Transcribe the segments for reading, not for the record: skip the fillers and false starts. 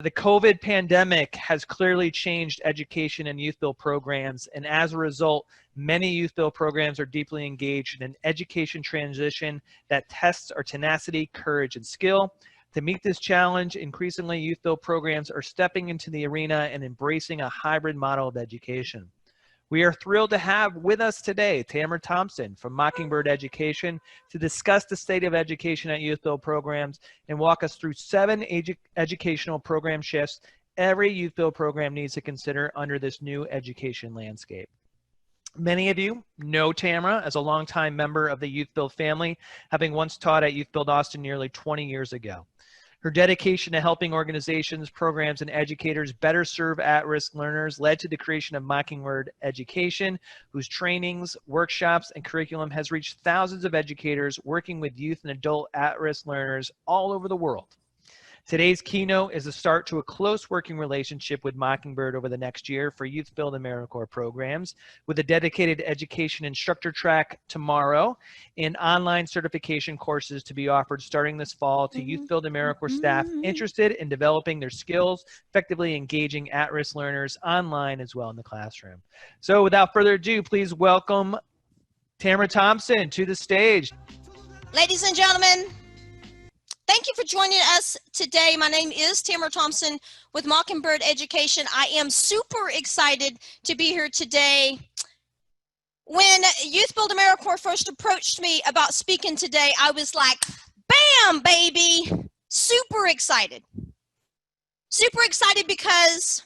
The COVID pandemic has clearly changed education and YouthBuild programs, and as a result, many YouthBuild programs are deeply engaged in an education transition that tests our tenacity, courage, and skill. To meet this challenge, increasingly YouthBuild programs are stepping into the arena and embracing a hybrid model of education. We are thrilled to have with us today Tamara Thompson from Mockingbird Education to discuss the state of education at YouthBuild programs and walk us through 7 educational program shifts every YouthBuild program needs to consider under this new education landscape. Many of you know Tamara as a longtime member of the YouthBuild family, having once taught at YouthBuild Austin nearly 20 years ago. Her dedication to helping organizations, programs, and educators better serve at-risk learners led to the creation of Mockingbird Education, whose trainings, workshops, and curriculum has reached thousands of educators working with youth and adult at-risk learners all over the world. Today's keynote is a start to a close working relationship with Mockingbird over the next year for YouthBuild and AmeriCorps programs, with a dedicated education instructor track tomorrow and online certification courses to be offered starting this fall to YouthBuild and AmeriCorps staff interested in developing their skills, effectively engaging at-risk learners online as well in the classroom. So without further ado, please welcome Tamara Thompson to the stage. Ladies and gentlemen, thank you for joining us today. My name is Tamara Thompson with Mockingbird Education. I am super excited to be here today. When YouthBuild AmeriCorps first approached me about speaking today, I was like, bam, baby, super excited. Super excited because,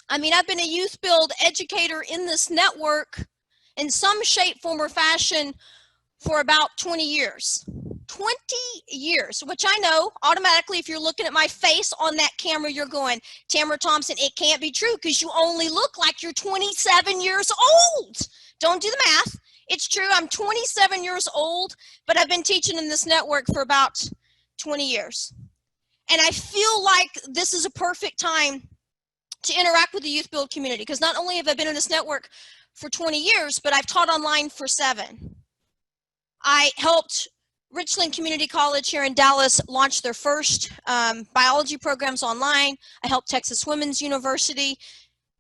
I've been a YouthBuild educator in this network in some shape, form, or fashion for about 20 years. 20 years, which I know automatically if you're looking at my face on that camera, you're going, Tamara Thompson, it can't be true because you only look like you're 27 years old. Don't do the math. It's true. I'm 27 years old, but I've been teaching in this network for about 20 years. And I feel like this is a perfect time to interact with the YouthBuild community because not only have I been in this network for 20 years, but I've taught online for 7. I helped Richland Community College here in Dallas launched their first biology programs online. I helped Texas Women's University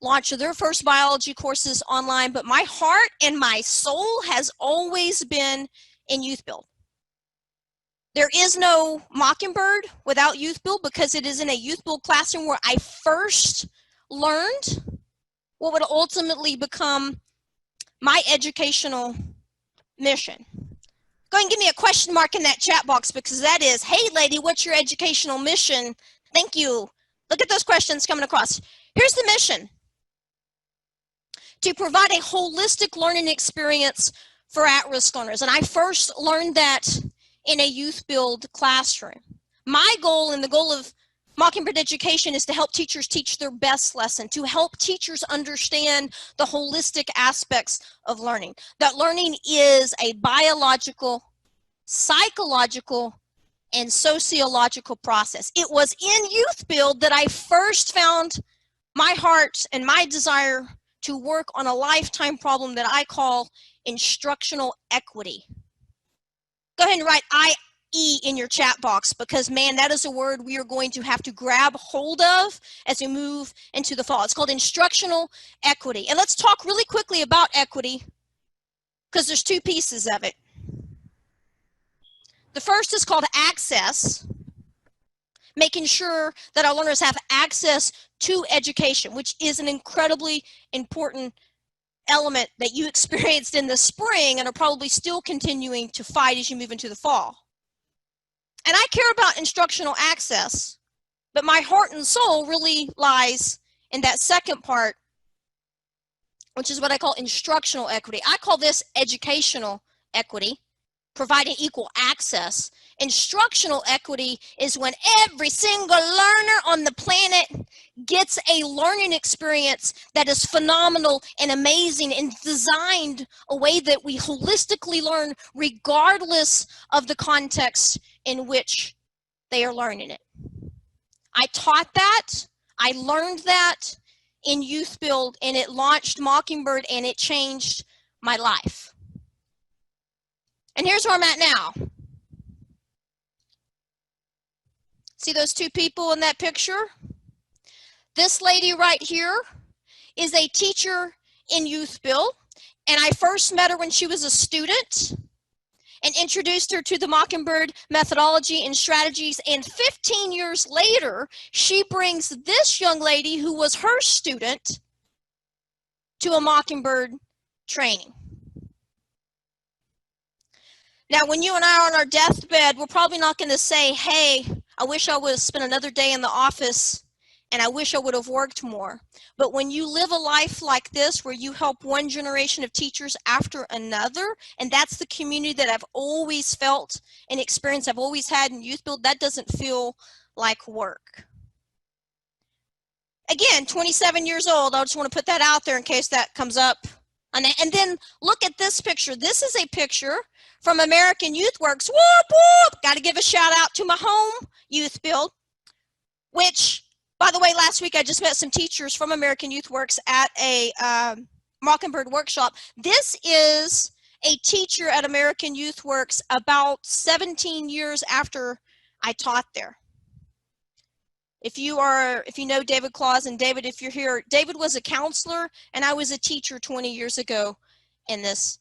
launch their first biology courses online, but my heart and my soul has always been in YouthBuild. There is no Mockingbird without YouthBuild because it is in a YouthBuild classroom where I first learned what would ultimately become my educational mission. Go ahead and give me a question mark in that chat box because that is, hey lady, what's your educational mission? Thank you. Look at those questions coming across. Here's the mission. To provide a holistic learning experience for at-risk learners. And I first learned that in a YouthBuild classroom. My goal and the goal of Mockingbird Education is to help teachers teach their best lesson, to help teachers understand the holistic aspects of learning. That learning is a biological, psychological, and sociological process. It was in YouthBuild that I first found my heart and my desire to work on a lifetime problem that I call instructional equity. Go ahead and write IE in your chat box because, man, that is a word we are going to have to grab hold of as we move into the fall. It's called instructional equity. And let's talk really quickly about equity because there's 2 pieces of it. The first is called access, making sure that our learners have access to education, which is an incredibly important element that you experienced in the spring and are probably still continuing to fight as you move into the fall. And I care about instructional access, but my heart and soul really lies in that second part, which is what I call instructional equity. I call this educational equity, providing equal access. Instructional equity is when every single learner on the planet gets a learning experience that is phenomenal and amazing and designed a way that we holistically learn regardless of the context in which they are learning it. I taught that, I learned that in YouthBuild, and it launched Mockingbird and it changed my life. And here's where I'm at now. See those two people in that picture? This lady right here is a teacher in YouthBuild, and I first met her when she was a student and introduced her to the Mockingbird methodology and strategies, and 15 years later, she brings this young lady who was her student to a Mockingbird training. Now, when you and I are on our deathbed, we're probably not going to say, hey, I wish I would have spent another day in the office and I wish I would have worked more. But when you live a life like this, where you help one generation of teachers after another, and that's the community that I've always felt and experienced, I've always had in YouthBuild, that doesn't feel like work. Again, 27 years old, I just want to put that out there in case that comes up. And then look at this picture. This is a picture from American YouthWorks. Whoop, whoop! Got to give a shout out to my home, YouthBuild, which, by the way, last week I just met some teachers from American YouthWorks at a Mockingbird workshop. This is a teacher at American YouthWorks about 17 years after I taught there. If you know David Claus, and David, if you're here, David was a counselor and I was a teacher 20 years ago in this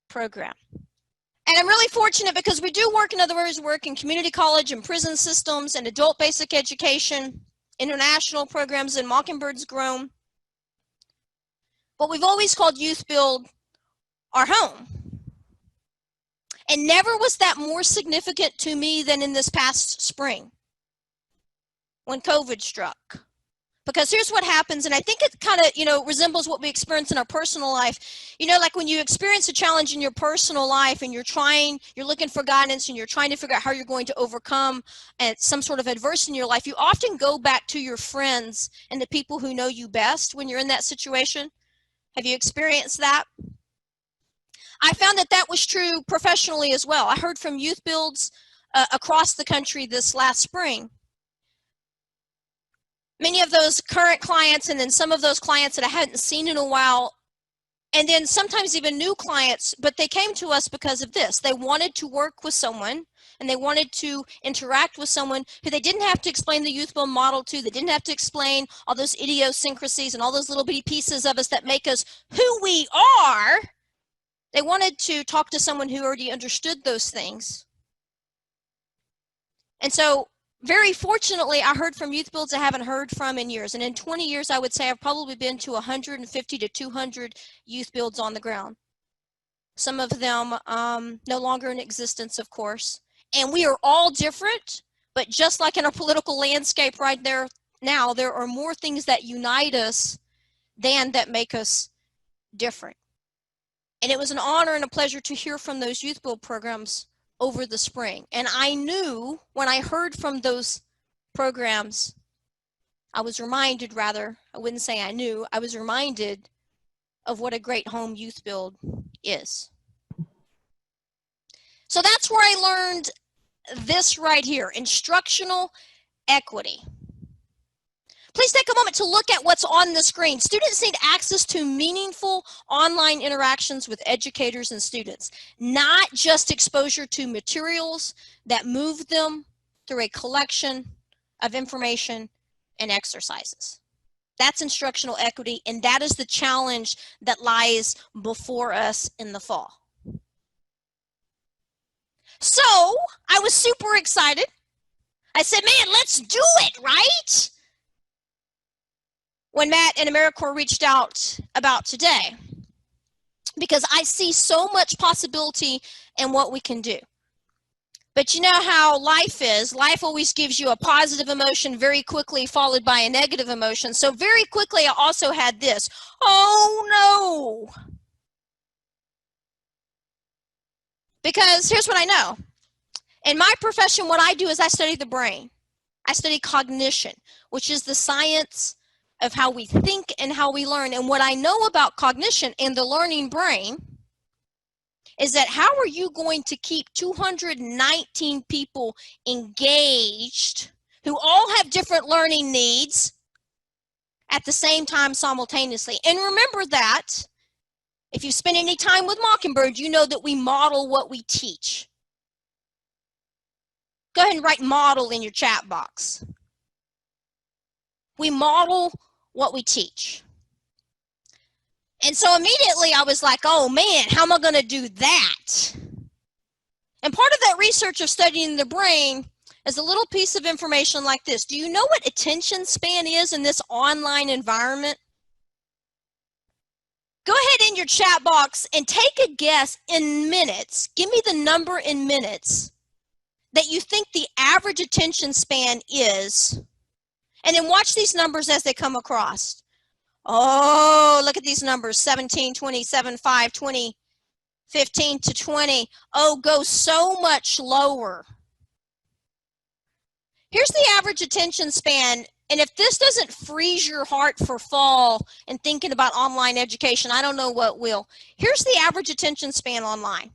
program. And I'm really fortunate because we do work in other areas of work in community college and prison systems and adult basic education, international programs, and Mockingbird's grown. But we've always called YouthBuild our home. And never was that more significant to me than in this past spring, when COVID struck. Because here's what happens, and I think it kind of, resembles what we experience in our personal life. Like when you experience a challenge in your personal life and you're looking for guidance and you're trying to figure out how you're going to overcome some sort of adversity in your life, you often go back to your friends and the people who know you best when you're in that situation. Have you experienced that? I found that was true professionally as well. I heard from YouthBuilds across the country this last spring. Many of those current clients, and then some of those clients that I hadn't seen in a while, and then sometimes even new clients, but they came to us because of this. They wanted to work with someone, and they wanted to interact with someone who they didn't have to explain the YouthBuild model to. They didn't have to explain all those idiosyncrasies and all those little bitty pieces of us that make us who we are. They wanted to talk to someone who already understood those things. And so, very fortunately, I heard from YouthBuilds I haven't heard from in years. And in 20 years, I would say I've probably been to 150 to 200 YouthBuilds on the ground. Some of them no longer in existence, of course. And we are all different, but just like in our political landscape right there now, there are more things that unite us than that make us different. And it was an honor and a pleasure to hear from those YouthBuild programs over the spring. And I knew when I heard from those programs, I was reminded, I wouldn't say I knew, I was reminded of what a great home YouthBuild is. So that's where I learned this right here, instructional equity. Please take a moment to look at what's on the screen. Students need access to meaningful online interactions with educators and students, not just exposure to materials that move them through a collection of information and exercises. That's instructional equity, and that is the challenge that lies before us in the fall. So I was super excited. I said, man, let's do it, right? When Matt and AmeriCorps reached out about today, because I see so much possibility in what we can do. But you know how life is. Life always gives you a positive emotion very quickly, followed by a negative emotion. So very quickly, I also had this. Oh, no. Because here's what I know. In my profession, what I do is I study the brain. I study cognition, which is the science of how we think and how we learn. And what I know about cognition and the learning brain is that how are you going to keep 219 people engaged who all have different learning needs at the same time simultaneously? And remember that if you spend any time with Mockingbird, you know that we model what we teach. Go ahead and write model in your chat box. We model what we teach. And so immediately I was like, oh man, how am I going to do that? And part of that research of studying the brain is a little piece of information like this. Do you know what attention span is in this online environment? Go ahead in your chat box and take a guess in minutes. Give me the number in minutes that you think the average attention span is. And then watch these numbers as they come across. Oh, look at these numbers, 17, 27, 5, 20, 15 to 20. Oh, go so much lower. Here's the average attention span. And if this doesn't freeze your heart for fall and thinking about online education, I don't know what will. Here's the average attention span online.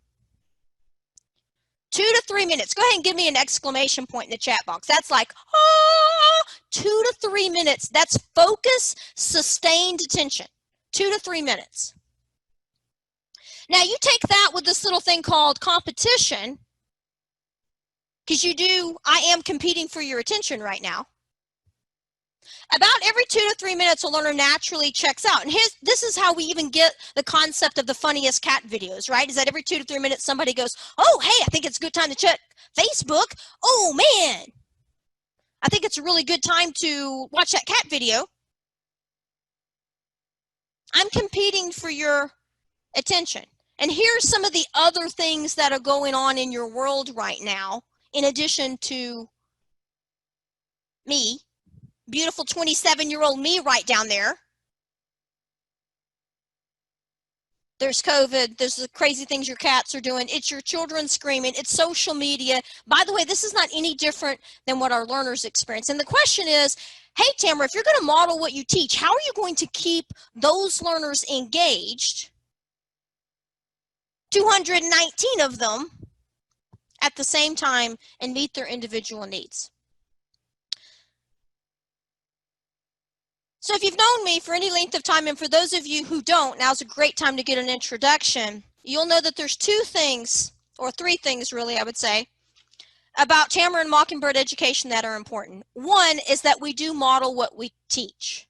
2 to 3 minutes. Go ahead and give me an exclamation point in the chat box. That's like, ah, 2 to 3 minutes. That's focus, sustained attention. 2 to 3 minutes. Now you take that with this little thing called competition, because I am competing for your attention right now. About every 2 to 3 minutes, a learner naturally checks out. And this is how we even get the concept of the funniest cat videos, right? Is that every 2 to 3 minutes, somebody goes, oh, hey, I think it's a good time to check Facebook. Oh, man, I think it's a really good time to watch that cat video. I'm competing for your attention. And here's some of the other things that are going on in your world right now, in addition to me. Beautiful 27-year-old me right down there. There's COVID. There's the crazy things your cats are doing. It's your children screaming. It's social media. By the way, this is not any different than what our learners experience. And the question is, hey, Tamara, if you're going to model what you teach, how are you going to keep those learners engaged, 219 of them, at the same time and meet their individual needs? So if you've known me for any length of time, and for those of you who don't, now's a great time to get an introduction. You'll know that there's 2 things, or 3 things really, I would say, about Tamara and Mockingbird education that are important. One is that we do model what we teach,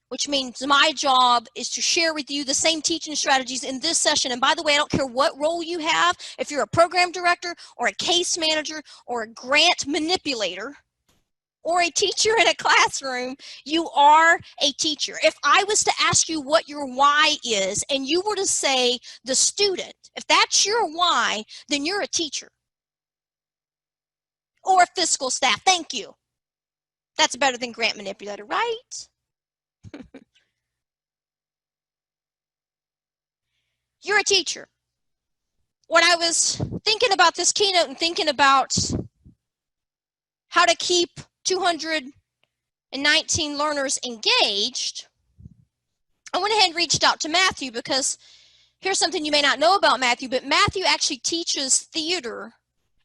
which means my job is to share with you the same teaching strategies in this session. And by the way, I don't care what role you have, if you're a program director or a case manager or a grant manipulator, or a teacher in a classroom, you are a teacher. If I was to ask you what your why is, and you were to say the student, if that's your why, then you're a teacher. Or a fiscal staff, thank you. That's better than grant manipulator, right? You're a teacher. When I was thinking about this keynote and thinking about how to keep 219 learners engaged, I went ahead and reached out to Matthew, because here's something you may not know about Matthew, but Matthew actually teaches theater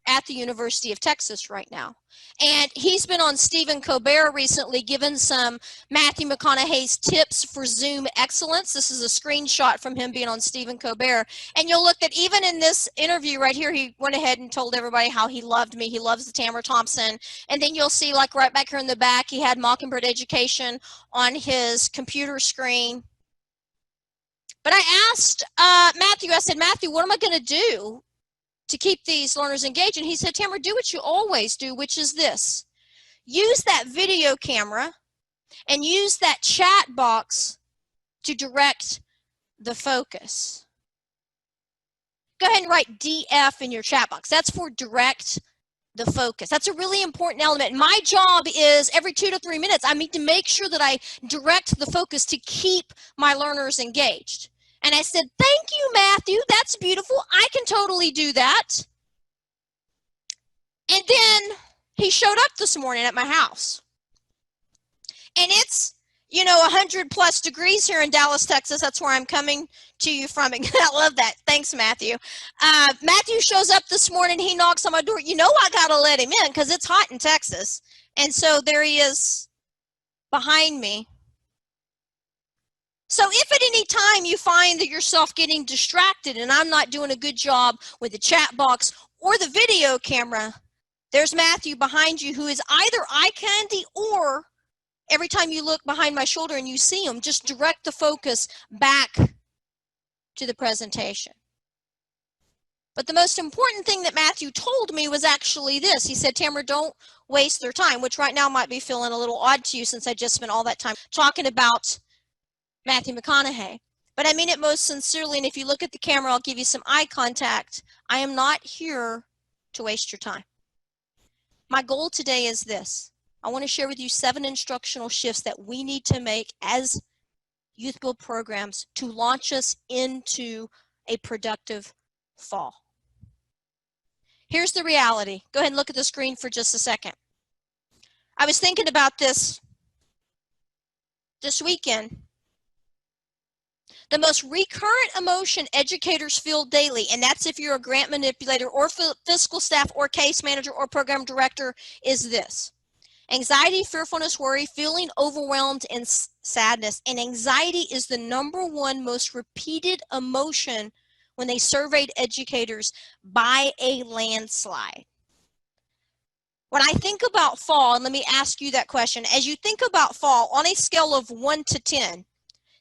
at the University of Texas right now. And he's been on Stephen Colbert recently, giving some Matthew McConaughey's tips for Zoom excellence. This is a screenshot from him being on Stephen Colbert. And you'll look that even in this interview right here, he went ahead and told everybody how he loved me. He loves the Tamara Thompson. And then you'll see, like right back here in the back, he had Mockingbird Education on his computer screen. But I asked Matthew, I said, Matthew, what am I going to do to keep these learners engaged? And he said, Tamara, do what you always do, which is this. Use that video camera and use that chat box to direct the focus. Go ahead and write DF in your chat box. That's for direct the focus. That's a really important element. My job is every 2 to 3 minutes, I need to make sure that I direct the focus to keep my learners engaged. And I said, thank you, Matthew. That's beautiful. I can totally do that. And then he showed up this morning at my house. And it's, 100+ degrees here in Dallas, Texas. That's where I'm coming to you from. I love that. Thanks, Matthew. Matthew shows up this morning. He knocks on my door. I got to let him in because it's hot in Texas. And so there he is behind me. So if at any time you find that yourself getting distracted and I'm not doing a good job with the chat box or the video camera, There's Matthew behind you, who is either eye candy, or every time you look behind my shoulder and you see him, just direct the focus back to the presentation. But the most important thing that Matthew told me was actually this. He said, Tamara, don't waste their time, which right now might be feeling a little odd to you since I just spent all that time talking about Matthew McConaughey. But I mean it most sincerely, and if you look at the camera, I'll give you some eye contact. I am not here to waste your time. My goal today is this. I want to share with you 7 instructional shifts that we need to make as YouthBuild programs to launch us into a productive fall. Here's the reality. Go ahead and look at the screen for just a second. I was thinking about this weekend. The most recurrent emotion educators feel daily, and that's if you're a grant manipulator or fiscal staff or case manager or program director, is this. Anxiety, fearfulness, worry, feeling overwhelmed, and sadness. And anxiety is the #1 most repeated emotion when they surveyed educators by a landslide. When I think about fall, and let me ask you that question, as you think about fall on a scale of 1 to 10,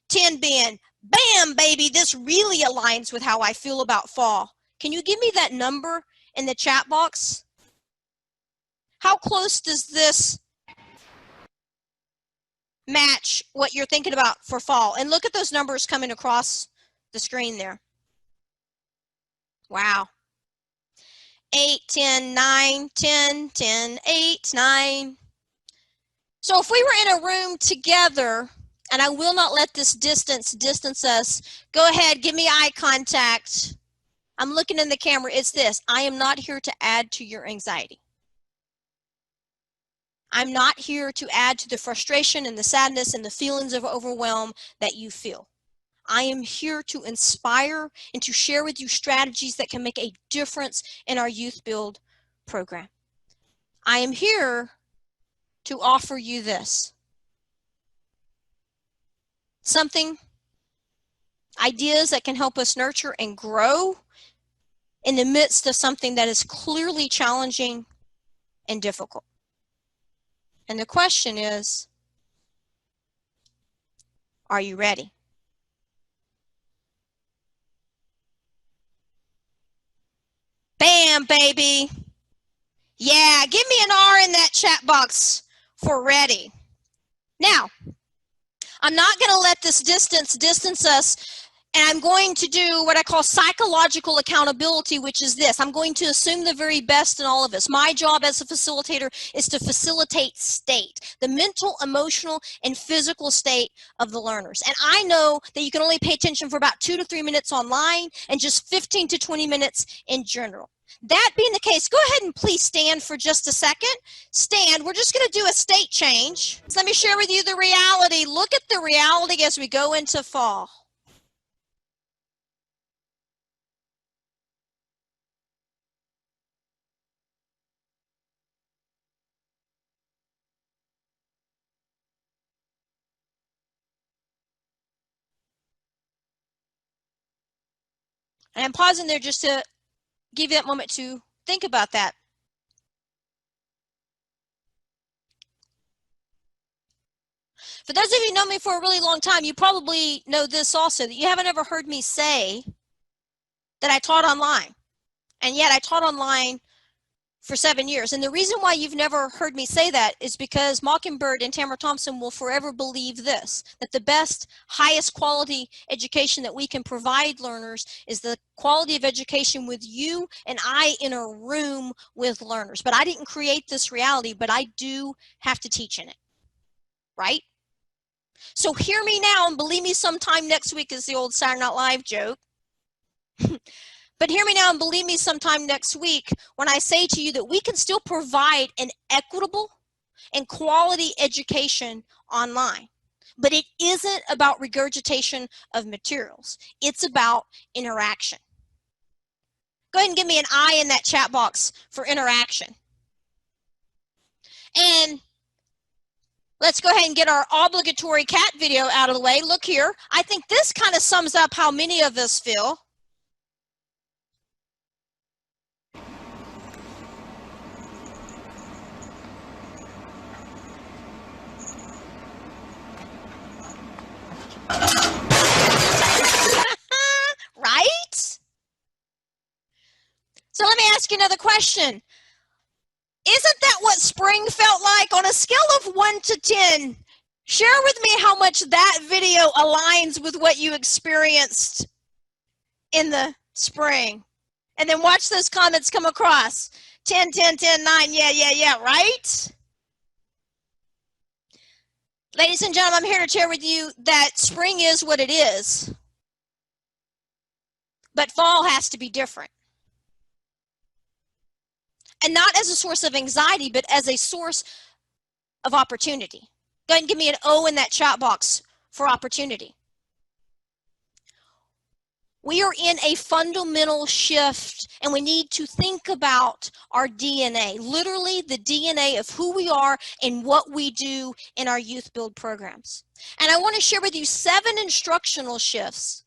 10 being, bam, baby, this really aligns with how I feel about fall. Can you give me that number in the chat box? How close does this match what you're thinking about for fall? And look at those numbers coming across the screen there. Wow. 8, 10, 9, 10, 10, 8, 9. So if we were in a room together, and I will not let this distance us, go ahead, give me eye contact. I'm looking in the camera. It's this. I am not here to add to your anxiety. I'm not here to add to the frustration and the sadness and the feelings of overwhelm that you feel. I am here to inspire and to share with you strategies that can make a difference in our YouthBuild program. I am here to offer you this. Ideas that can help us nurture and grow in the midst of something that is clearly challenging and difficult. And the question is, are you ready? Bam, baby. Yeah, give me an R in that chat box for ready. Now, I'm not going to let this distance us, and I'm going to do what I call psychological accountability, which is this. I'm going to assume the very best in all of us. My job as a facilitator is to facilitate state, the mental, emotional, and physical state of the learners. And I know that you can only pay attention for about 2 to 3 minutes online and just 15 to 20 minutes in general. That being the case, go ahead and please stand for just a second. Stand. We're just going to do a state change. So let me share with you the reality. Look at the reality as we go into fall. And I'm pausing there just to give you that moment to think about that. For those of you who know me for a really long time, you probably know this also, that you haven't ever heard me say that I taught online. And yet I taught online for 7 years. And the reason why you've never heard me say that is because Mockingbird and Tamara Thompson will forever believe this, that the best, highest quality education that we can provide learners is the quality of education with you and I in a room with learners. But I didn't create this reality, but I do have to teach in it, right? So hear me now and believe me sometime next week is the old Saturday Night Live joke. But hear me now and believe me sometime next week when I say to you that we can still provide an equitable and quality education online. But it isn't about regurgitation of materials. It's about interaction. Go ahead and give me an I in that chat box for interaction. And let's go ahead and get our obligatory cat video out of the way. Look here. I think this kind of sums up how many of us feel. ask you another question. Isn't that what spring felt like? On a scale of 1 to 10, share with me how much that video aligns with what you experienced in the spring. And then watch those comments come across. 10, 10, 10, 9, yeah, right? Ladies and gentlemen, I'm here to share with you that spring is what it is. But fall has to be different. And not as a source of anxiety, but as a source of opportunity. Go ahead and give me an O in that chat box for opportunity. We are in a fundamental shift, and we need to think about our DNA, literally the DNA of who we are and what we do in our YouthBuild programs. And I want to share with you 7 instructional shifts.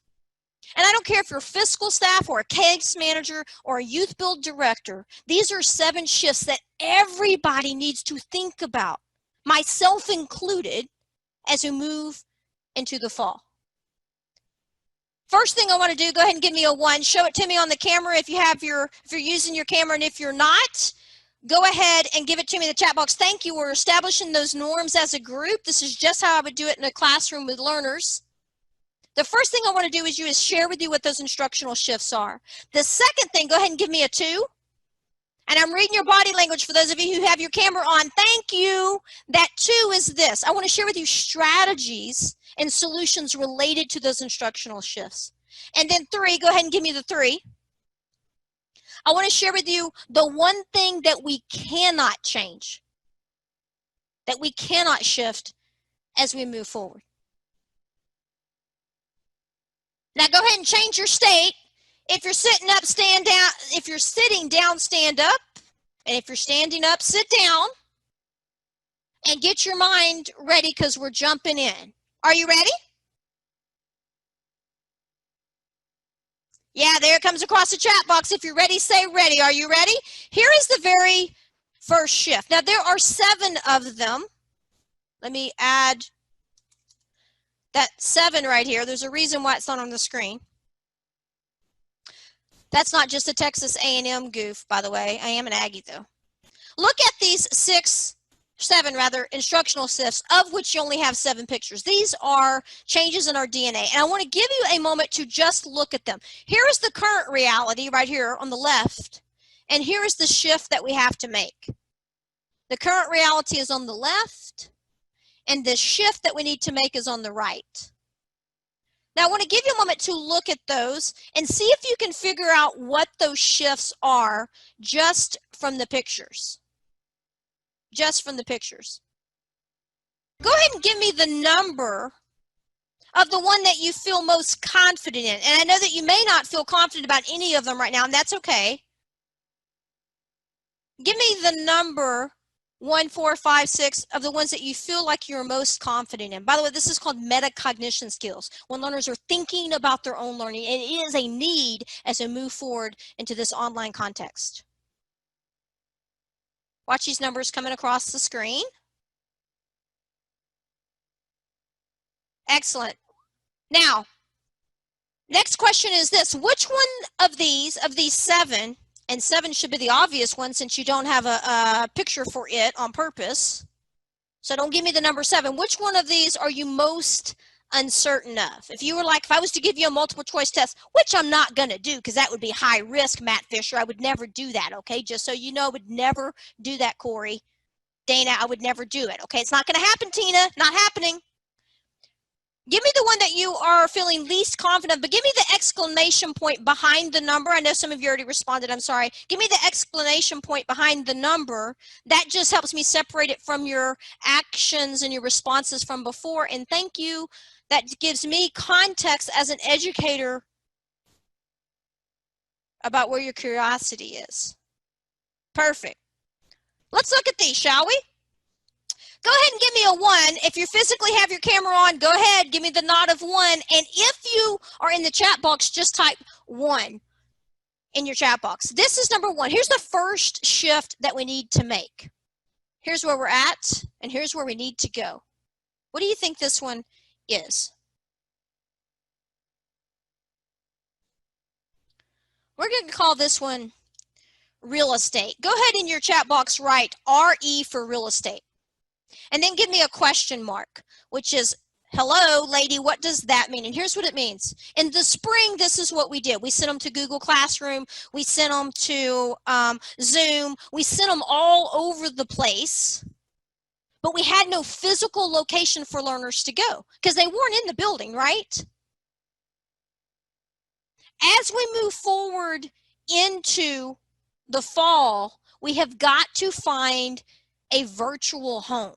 And I don't care if you're fiscal staff or a case manager or a YouthBuild director, these are 7 shifts that everybody needs to think about, myself included, as we move into the fall. First thing I want to do, go ahead and give me a 1. Show it to me on the camera if you're using your camera, and if you're not, go ahead and give it to me in the chat box. Thank you. We're establishing those norms as a group. This is just how I would do it in a classroom with learners. The first thing I want to do is share with you what those instructional shifts are. The second thing, go ahead and give me a 2. And I'm reading your body language for those of you who have your camera on. Thank you. That 2 is this. I want to share with you strategies and solutions related to those instructional shifts. And then 3, go ahead and give me the 3. I want to share with you the one thing that we cannot change, that we cannot shift as we move forward. Now go ahead and change your state. If you're sitting up, stand down. If you're sitting down, stand up. And if you're standing up, sit down. And get your mind ready because we're jumping in. Are you ready? Yeah, there it comes across the chat box. If you're ready, say ready. Are you ready? Here is the very first shift. Now there are 7 of them. Let me add that 7 right here. There's a reason why it's not on the screen. That's not just a Texas A&M goof, by the way. I am an Aggie, though. Look at these 7 instructional shifts, of which you only have 7 pictures. These are changes in our DNA, and I want to give you a moment to just look at them. Here is the current reality right here on the left, and here is the shift that we have to make. The current reality is on the left, and the shift that we need to make is on the right. Now, I want to give you a moment to look at those and see if you can figure out what those shifts are just from the pictures. Just from the pictures. Go ahead and give me the number of the one that you feel most confident in. And I know that you may not feel confident about any of them right now, and that's okay. Give me the number 1, 4, 5, 6 of the ones that you feel like you're most confident in. By the way, this is called metacognition skills, when learners are thinking about their own learning, and it is a need as we move forward into this online context. Watch these numbers coming across the screen. Excellent. Now, next question is this. Which one of these 7, and 7 should be the obvious one since you don't have a picture for it on purpose. So don't give me the number 7. Which one of these are you most uncertain of? If you were like, if I was to give you a multiple choice test, which I'm not going to do because that would be high risk, Matt Fisher. I would never do that, okay? Just so you know, I would never do that, Corey. Dana, I would never do it, okay? It's not going to happen, Tina. Not happening. Give me the one that you are feeling least confident of, but give me the exclamation point behind the number. I know some of you already responded. I'm sorry. Give me the exclamation point behind the number. That just helps me separate it from your actions and your responses from before. And thank you. That gives me context as an educator about where your curiosity is. Perfect. Let's look at these, shall we? Go ahead and give me a 1. If you physically have your camera on, go ahead, give me the nod of 1. And if you are in the chat box, just type 1 in your chat box. This is number 1. Here's the first shift that we need to make. Here's where we're at, and here's where we need to go. What do you think this one is? We're going to call this one real estate. Go ahead in your chat box, write RE for real estate. And then give me a question mark, which is, hello, lady, what does that mean? And here's what it means. In the spring, this is what we did. We sent them to Google Classroom. We sent them to Zoom. We sent them all over the place. But we had no physical location for learners to go because they weren't in the building, right? As we move forward into the fall, we have got to find a virtual home.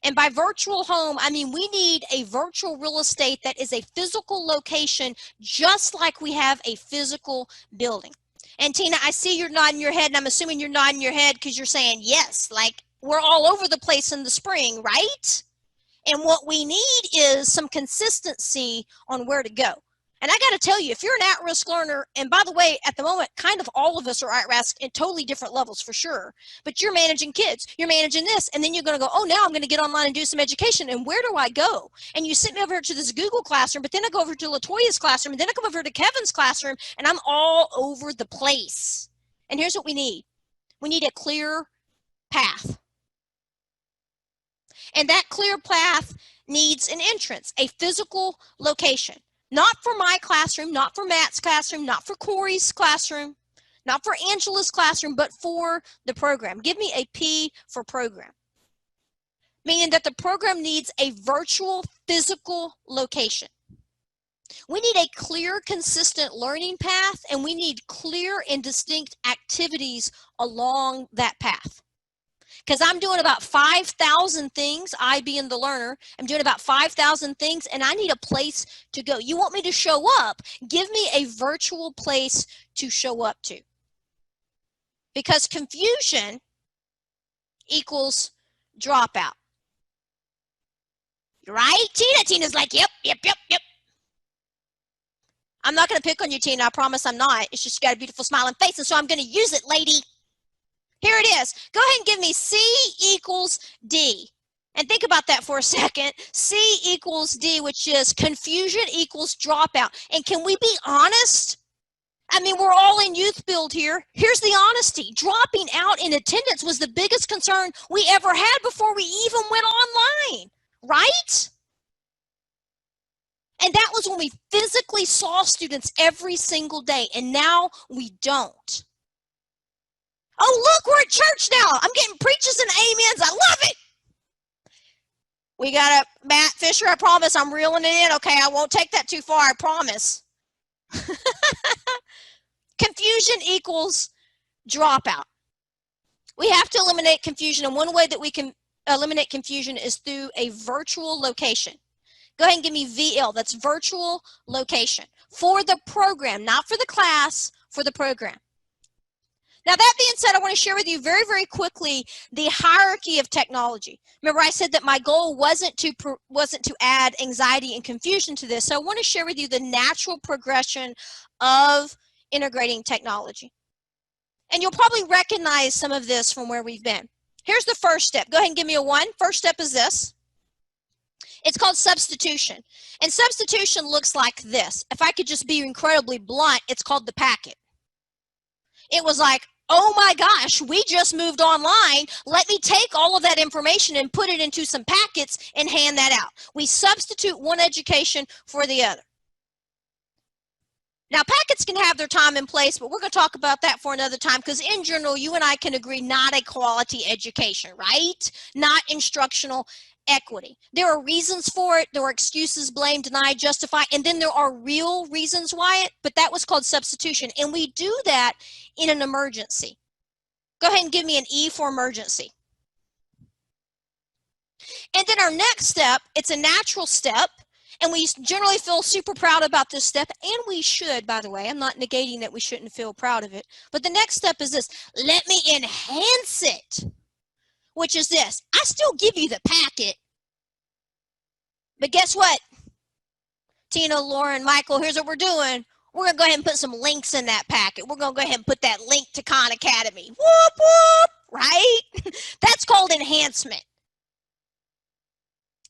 And by virtual home, I mean we need a virtual real estate that is a physical location, just like we have a physical building. And Tina, I see you're nodding your head, and I'm assuming you're nodding your head because you're saying yes, like we're all over the place in the spring, right? And what we need is some consistency on where to go. And I got to tell you, if you're an at-risk learner, and by the way, at the moment, kind of all of us are at risk in totally different levels for sure, but you're managing kids, you're managing this, and then you're going to go, oh, now I'm going to get online and do some education, and where do I go? And you sent me over to this Google Classroom, but then I go over to LaToya's classroom, and then I come over to Kevin's classroom, and I'm all over the place. And here's what we need. We need a clear path. And that clear path needs an entrance, a physical location. Not for my classroom, not for Matt's classroom, not for Corey's classroom, not for Angela's classroom, but for the program. Give me a P for program. Meaning that the program needs a virtual physical location. We need a clear, consistent learning path, and we need clear and distinct activities along that path. Because I'm doing about 5,000 things, I being the learner, I'm doing about 5,000 things, and I need a place to go. You want me to show up? Give me a virtual place to show up to. Because confusion equals dropout. Right, Tina? Tina's like, yep. I'm not going to pick on you, Tina. I promise I'm not. It's just you got a beautiful smiling face, and so I'm going to use it, lady. Here it is. Go ahead and give me C equals D. And think about that for a second. C equals D, which is confusion equals dropout. And can we be honest? I mean, we're all in YouthBuild here. Here's the honesty. Dropping out in attendance was the biggest concern we ever had before we even went online, right? And that was when we physically saw students every single day, and now we don't. Oh, look, we're at church now. I'm getting preaches and amens. I love it. We got a Matt Fisher. I promise I'm reeling it in. Okay, I won't take that too far. I promise. Confusion equals dropout. We have to eliminate confusion, and one way that we can eliminate confusion is through a virtual location. Go ahead and give me VL. That's virtual location for the program, not for the class, for the program. Now, that being said, I want to share with you very, very quickly the hierarchy of technology. Remember, I said that my goal wasn't to add anxiety and confusion to this. So I want to share with you the natural progression of integrating technology. And you'll probably recognize some of this from where we've been. Here's the first step. Go ahead and give me a 1. First step is this. It's called substitution. And substitution looks like this. If I could just be incredibly blunt, it's called the packet. It was like, oh my gosh, we just moved online. Let me take all of that information and put it into some packets and hand that out. We substitute one education for the other. Now, packets can have their time and place, but we're going to talk about that for another time because in general, you and I can agree not a quality education, right? Not instructional equity. There are reasons for it. There are excuses, blame, deny, justify, and then there are real reasons why but that was called substitution. And we do that in an emergency. Go ahead and give me an E for emergency. And then our next step, it's a natural step, and we generally feel super proud about this step, and we should, by the way. I'm not negating that we shouldn't feel proud of it. But the next step is this. Let me enhance it, which is this. I still give you the packet, but guess what? Tina, Lauren, Michael, here's what we're doing. We're going to go ahead and put some links in that packet. We're going to go ahead and put that link to Khan Academy. Whoop, whoop, right? That's called enhancement.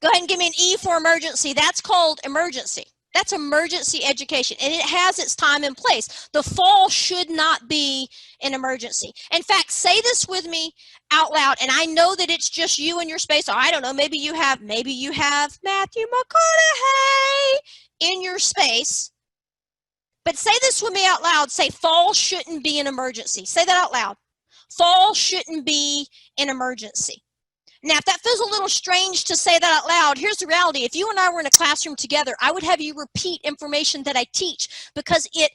Go ahead and give me an E for emergency. That's called emergency. That's emergency education, and it has its time and place. The fall should not be an emergency. In fact, say this with me out loud, and I know that it's just you in your space, or I don't know, maybe you have Matthew McConaughey in your space. But say this with me out loud. Say, fall shouldn't be an emergency. Say that out loud. Fall shouldn't be an emergency. Now, if that feels a little strange to say that out loud, here's the reality. If you and I were in a classroom together, I would have you repeat information that I teach because it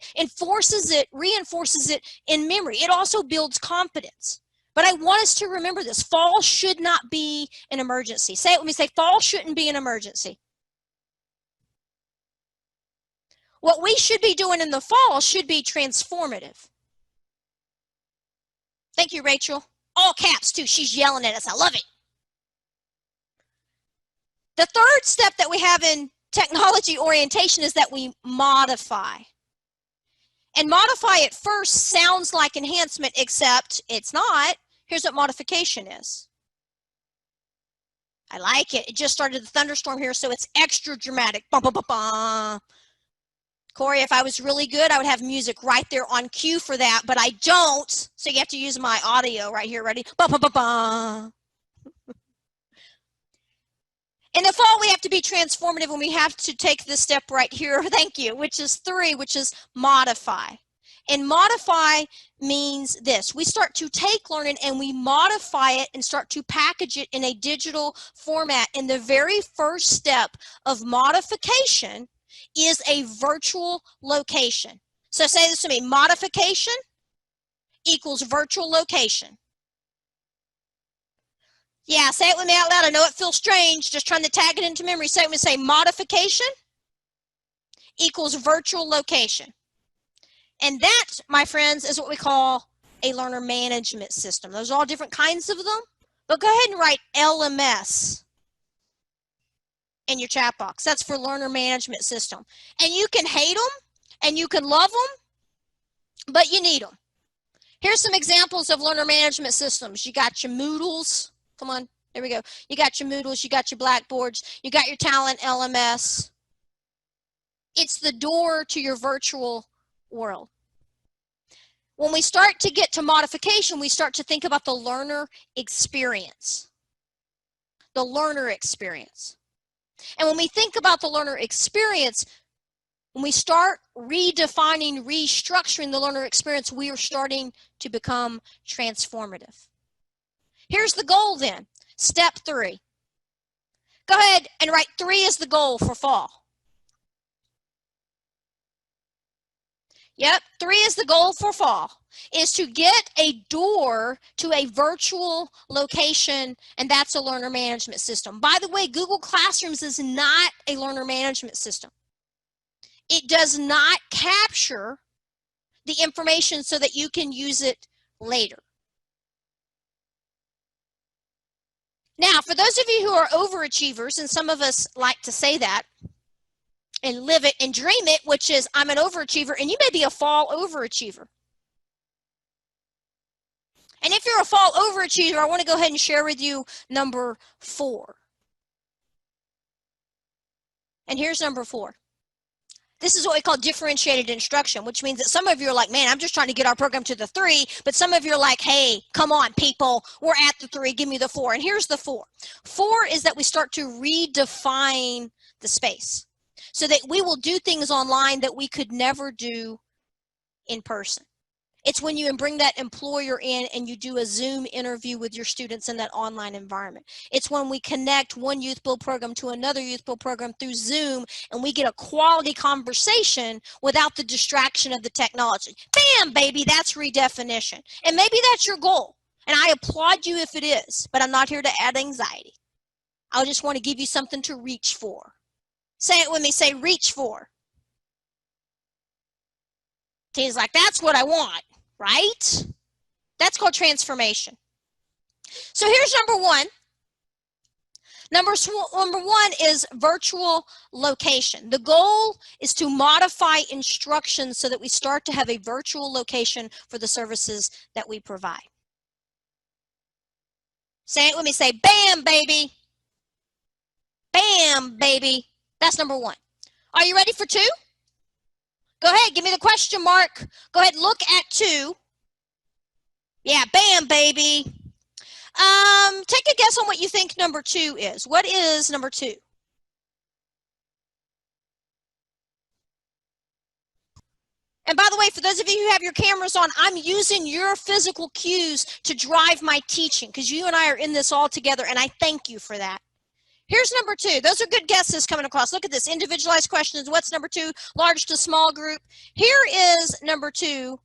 reinforces it in memory. It also builds confidence. But I want us to remember this. Fall should not be an emergency. Say it with me. Say, fall shouldn't be an emergency. What we should be doing in the fall should be transformative. Thank you, Rachel. All caps, too. She's yelling at us. I love it. The third step that we have in technology orientation is that we modify. And modify at first sounds like enhancement, except it's not. Here's what modification is. I like it. It just started the thunderstorm here, so it's extra dramatic. Bum, bum, bum, bum. Corey, if I was really good, I would have music right there on cue for that, but I don't. So you have to use my audio right here. Ready? Bum, bum, bum, bum. In the fall, we have to be transformative and we have to take this step right here, thank you, which is 3, which is modify. And modify means this. We start to take learning and we modify it and start to package it in a digital format. And the very first step of modification is a virtual location. So say this to me, modification equals virtual location. Yeah, say it with me out loud. I know it feels strange, just trying to tag it into memory. Say it with me, say modification equals virtual location. And that, my friends, is what we call a learner management system. There's all different kinds of them, but go ahead and write LMS in your chat box. That's for learner management system. And you can hate them and you can love them, but you need them. Here's some examples of learner management systems. You got your Moodles. Come on, there we go. You got your Moodles, you got your Blackboards, you got your Talent LMS. It's the door to your virtual world. When we start to get to modification, we start to think about the learner experience. The learner experience. And when we think about the learner experience, when we start redefining, restructuring the learner experience, we are starting to become transformative. Here's the goal then, step 3. Go ahead and write 3 as the goal for fall. Yep, 3 is the goal for fall, is to get a door to a virtual location, and that's a learner management system. By the way, Google Classrooms is not a learner management system. It does not capture the information so that you can use it later. Now, for those of you who are overachievers, and some of us like to say that and live it and dream it, which is I'm an overachiever, and you may be a fall overachiever. And if you're a fall overachiever, I want to go ahead and share with you number 4. And here's number 4. This is what we call differentiated instruction, which means that some of you are like, man, I'm just trying to get our program to the 3, but some of you are like, hey, come on, people, we're at the 3, give me the 4. And here's the 4. 4 is that we start to redefine the space so that we will do things online that we could never do in person. It's when you bring that employer in and you do a Zoom interview with your students in that online environment. It's when we connect one YouthBuild program to another YouthBuild program through Zoom and we get a quality conversation without the distraction of the technology. Bam, baby, that's redefinition. And maybe that's your goal. And I applaud you if it is, but I'm not here to add anxiety. I just want to give you something to reach for. Say it with me, say reach for. He's like, that's what I want. Right? That's called transformation. So here's number 1. Number 1 is virtual location. The goal is to modify instructions so that we start to have a virtual location for the services that we provide. Say it with me, say bam, baby. Bam, baby. That's number 1. Are you ready for 2? Go ahead, give me the question mark. Go ahead, look at 2. Yeah, bam, baby. Take a guess on what you think number 2 is. What is number 2? And by the way, for those of you who have your cameras on, I'm using your physical cues to drive my teaching because you and I are in this all together, and I thank you for that. Here's number 2. Those are good guesses coming across. Look at this. Individualized questions. What's number 2? Large to small group. Here is number 2.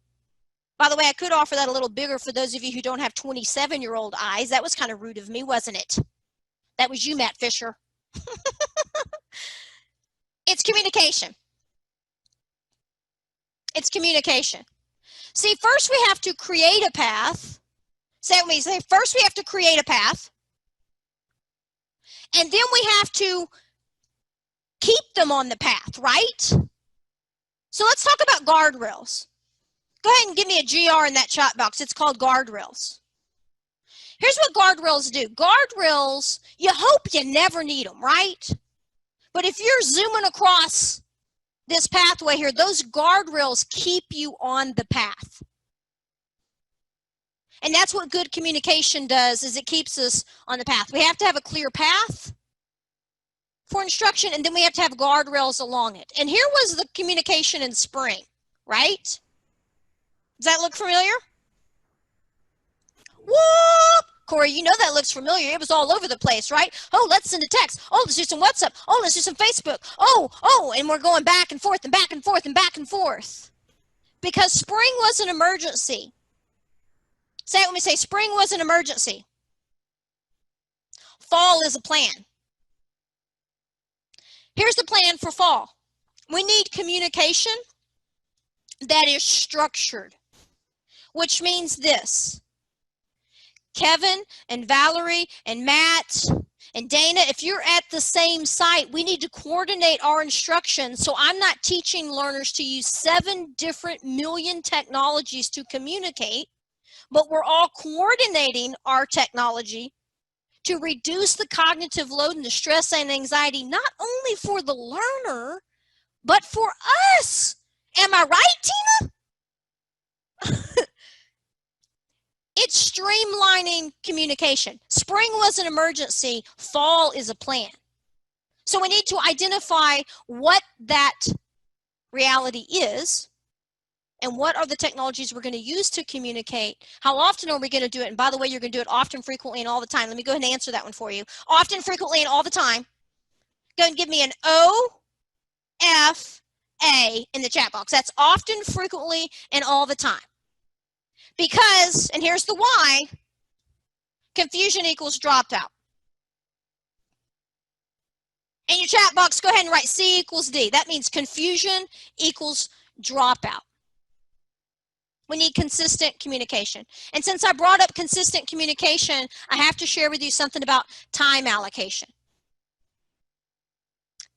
By the way, I could offer that a little bigger for those of you who don't have 27-year-old eyes. That was kind of rude of me, wasn't it? That was you, Matt Fisher. It's communication. It's communication. See, first we have to create a path. Say it with me. Say, first we have to create a path. And then we have to keep them on the path, right? So let's talk about guardrails. Go ahead and give me a GR in that chat box. It's called guardrails. Here's what guardrails do. Guardrails, you hope you never need them, right? But if you're zooming across this pathway here, those guardrails keep you on the path. And that's what good communication does, is it keeps us on the path. We have to have a clear path for instruction, and then we have to have guardrails along it. And here was the communication in spring, right? Does that look familiar? Whoop! Corey, you know that looks familiar. It was all over the place, right? Oh, let's send a text. Oh, let's do some WhatsApp. Oh, let's do some Facebook. Oh, and we're going back and forth and back and forth and back and forth. Because spring was an emergency. Say it when we say spring was an emergency. Fall is a plan. Here's the plan for fall. We need communication that is structured, which means this. Kevin and Valerie and Matt and Dana, if you're at the same site, we need to coordinate our instruction so I'm not teaching learners to use 7 different million technologies to communicate, but we're all coordinating our technology to reduce the cognitive load and the stress and anxiety, not only for the learner, but for us. Am I right, Tina? It's streamlining communication. Spring was an emergency. Fall is a plan. So we need to identify what that reality is and what are the technologies we're going to use to communicate. How often are we going to do it? And by the way, you're going to do it often, frequently, and all the time. Let me go ahead and answer that one for you. Often, frequently, and all the time. Go ahead and give me an OFA in the chat box. That's often, frequently, and all the time. Because, and here's the why, confusion equals dropout. In your chat box, go ahead and write C equals D. That means confusion equals dropout. We need consistent communication. And since I brought up consistent communication, I have to share with you something about time allocation.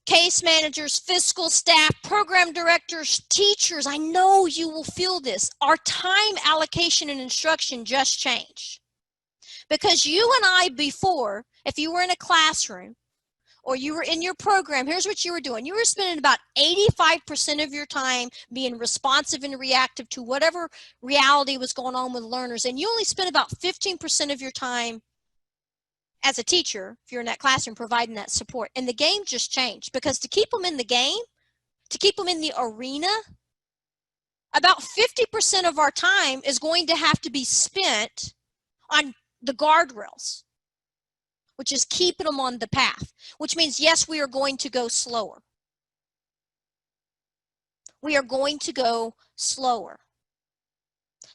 Case managers, fiscal staff, program directors, teachers, I know you will feel this. Our time allocation and instruction just changed. Because you and I before, if you were in a classroom or you were in your program, here's what you were doing. You were spending about 85% of your time being responsive and reactive to whatever reality was going on with learners. And you only spent about 15% of your time as a teacher, if you're in that classroom, providing that support. And the game just changed, because to keep them in the game, to keep them in the arena, about 50% of our time is going to have to be spent on the guardrails, which is keeping them on the path, which means, yes, we are going to go slower. We are going to go slower.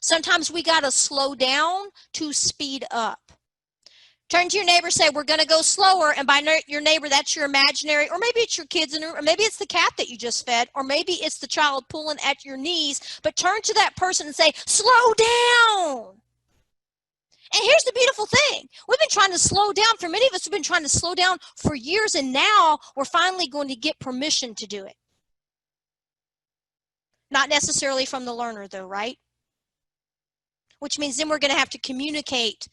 Sometimes we got to slow down to speed up. Turn to your neighbor, say, we're going to go slower. And by your neighbor, that's your imaginary, or maybe it's your kids, or maybe it's the cat that you just fed, or maybe it's the child pulling at your knees. But turn to that person and say, slow down. And here's the beautiful thing. We've been trying to slow down. For many of us, we've been trying to slow down for years, and now we're finally going to get permission to do it. Not necessarily from the learner, though, right? Which means then we're going to have to communicate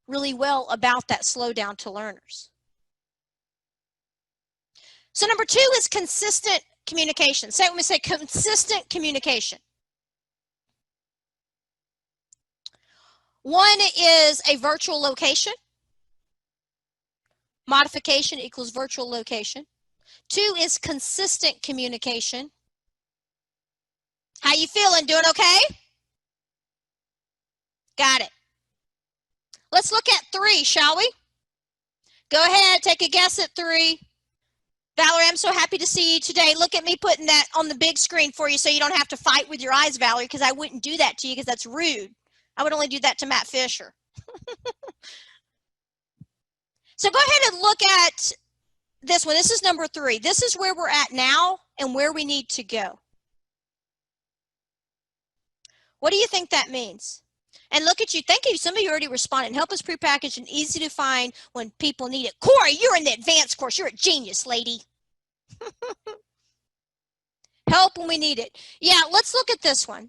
really well about that slowdown to learners. So number 2 is consistent communication. Say it when we say consistent communication. One is a virtual location. Modification equals virtual location. Two is consistent communication. How you feeling? Doing okay? Got it. Let's look at 3, shall we? Go ahead, take a guess at 3. Valerie, I'm so happy to see you today. Look at me putting that on the big screen for you so you don't have to fight with your eyes, Valerie, because I wouldn't do that to you because that's rude. I would only do that to Matt Fisher. So go ahead and look at this one. This is number 3. This is where we're at now and where we need to go. What do you think that means? And look at you. Thank you. Some of you already responded. Help is prepackaged and easy to find when people need it. Corey, you're in the advanced course. You're a genius, lady. Help when we need it. Yeah, let's look at this one.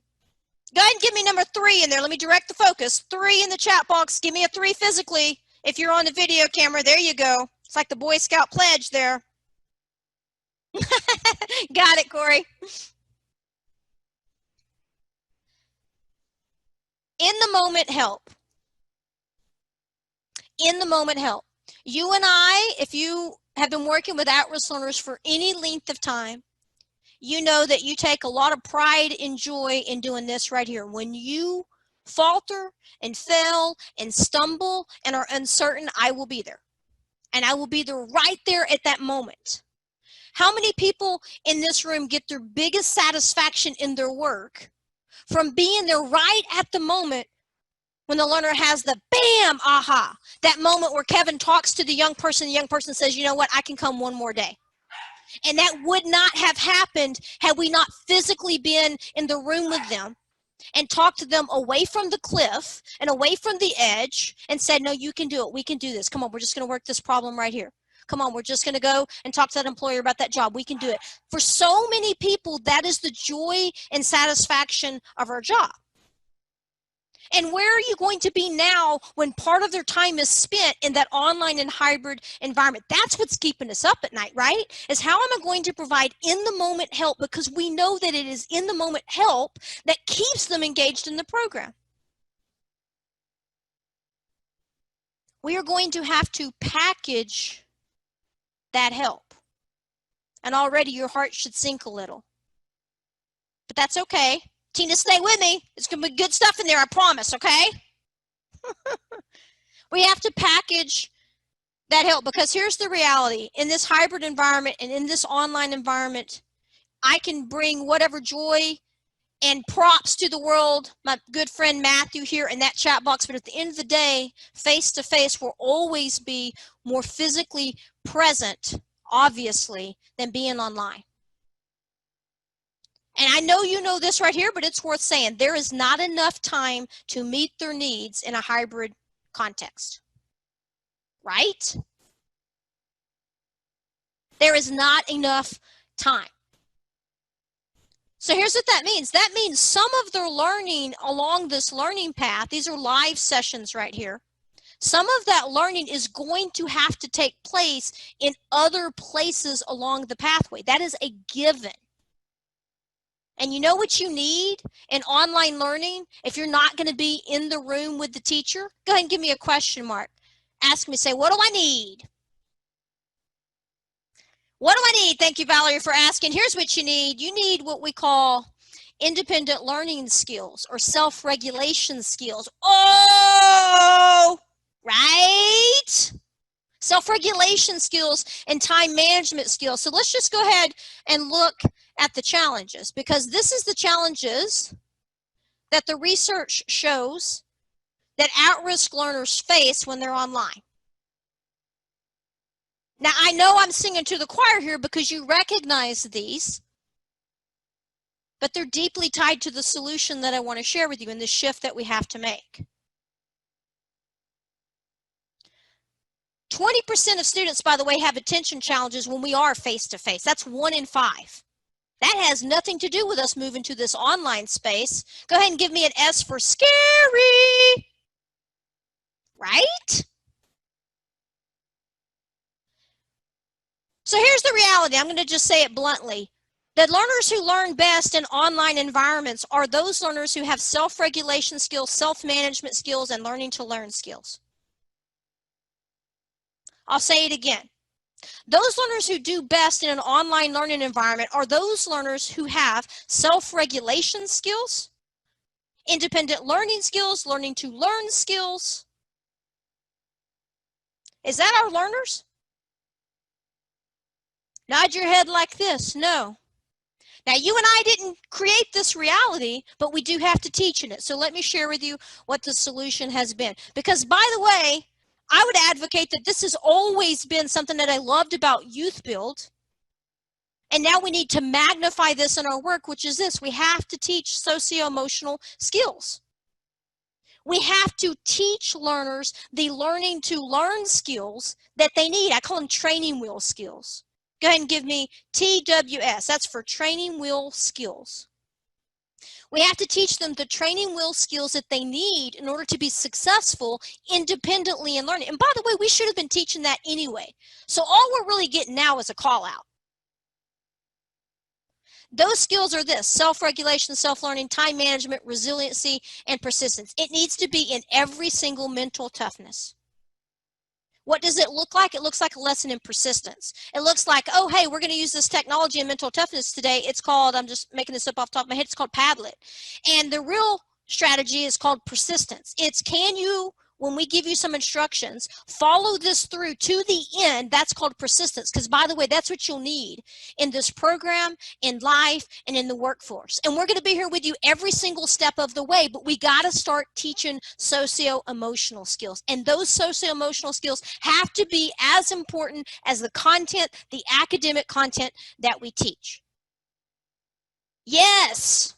Go ahead and give me number 3 in there. Let me direct the focus. 3 in the chat box. Give me a 3 physically. If you're on the video camera, there you go. It's like the Boy Scout pledge there. Got it, Corey. In the moment help. In the moment help. You and I, if you have been working with at-risk learners for any length of time, you know that you take a lot of pride and joy in doing this right here. When you falter and fail and stumble and are uncertain, I will be there. And I will be there right there at that moment. How many people in this room get their biggest satisfaction in their work from being there right at the moment when the learner has the bam, aha, that moment where Kevin talks to the young person says, you know what, I can come one more day. And that would not have happened had we not physically been in the room with them and talked to them away from the cliff and away from the edge and said, no, you can do it. We can do this. Come on, we're just going to work this problem right here. Come on, we're just going to go and talk to that employer about that job. We can do it. For so many people, that is the joy and satisfaction of our job. And where are you going to be now when part of their time is spent in that online and hybrid environment? That's what's keeping us up at night, right? Is how am I going to provide in the moment help, because we know that it is in the moment help that keeps them engaged in the program. We are going to have to package that help. And already your heart should sink a little. But that's okay. Tina, stay with me. It's going to be good stuff in there, I promise, okay? We have to package that help, because here's the reality. In this hybrid environment and in this online environment, I can bring whatever joy and props to the world, my good friend Matthew here in that chat box, but at the end of the day, face-to-face will always be more physically present, obviously, than being online. And I know you know this right here, but it's worth saying. There is not enough time to meet their needs in a hybrid context, right? There is not enough time. So here's what that means. That means some of their learning along this learning path, these are live sessions right here. Some of that learning is going to have to take place in other places along the pathway. That is a given. And you know what you need in online learning? If you're not going to be in the room with the teacher, go ahead and give me a question mark. Ask me, say, what do I need? What do I need? Thank you, Valerie, for asking. Here's what you need. You need what we call independent learning skills or self-regulation skills. Oh, right? Self-regulation skills and time management skills. So let's just go ahead and look at the challenges, because this is the challenges that the research shows that at-risk learners face when they're online. Now, I know I'm singing to the choir here because you recognize these, but they're deeply tied to the solution that I want to share with you in the shift that we have to make. 20% of students, by the way, have attention challenges when we are face-to-face. That's 1 in 5. That has nothing to do with us moving to this online space. Go ahead and give me an S for scary. Right? So here's the reality. I'm going to just say it bluntly. The learners who learn best in online environments are those learners who have self-regulation skills, self-management skills, and learning to learn skills. I'll say it again. Those learners who do best in an online learning environment are those learners who have self-regulation skills, independent learning skills, learning to learn skills. Is that our learners? Nod your head like this. No. Now, you and I didn't create this reality, but we do have to teach in it. So let me share with you what the solution has been. Because, by the way, I would advocate that this has always been something that I loved about YouthBuild. And now we need to magnify this in our work, which is this. We have to teach socio-emotional skills. We have to teach learners the learning to learn skills that they need. I call them training wheel skills. Go ahead and give me TWS. That's for training wheel skills. We have to teach them the training wheel skills that they need in order to be successful independently in learning. And by the way, we should have been teaching that anyway. So all we're really getting now is a call out. Those skills are this: self-regulation, self-learning, time management, resiliency, and persistence. It needs to be in every single mental toughness. What does it look like? It looks like a lesson in persistence. It looks like, oh, hey, we're going to use this technology in mental toughness today. It's called, I'm just making this up off the top of my head, it's called Padlet. And the real strategy is called persistence. It's, can you, when we give you some instructions, follow this through to the end? That's called persistence. Because, by the way, that's what you'll need in this program, in life, and in the workforce. And we're going to be here with you every single step of the way, but we got to start teaching socio-emotional skills. And those socio-emotional skills have to be as important as the content, the academic content that we teach. Yes.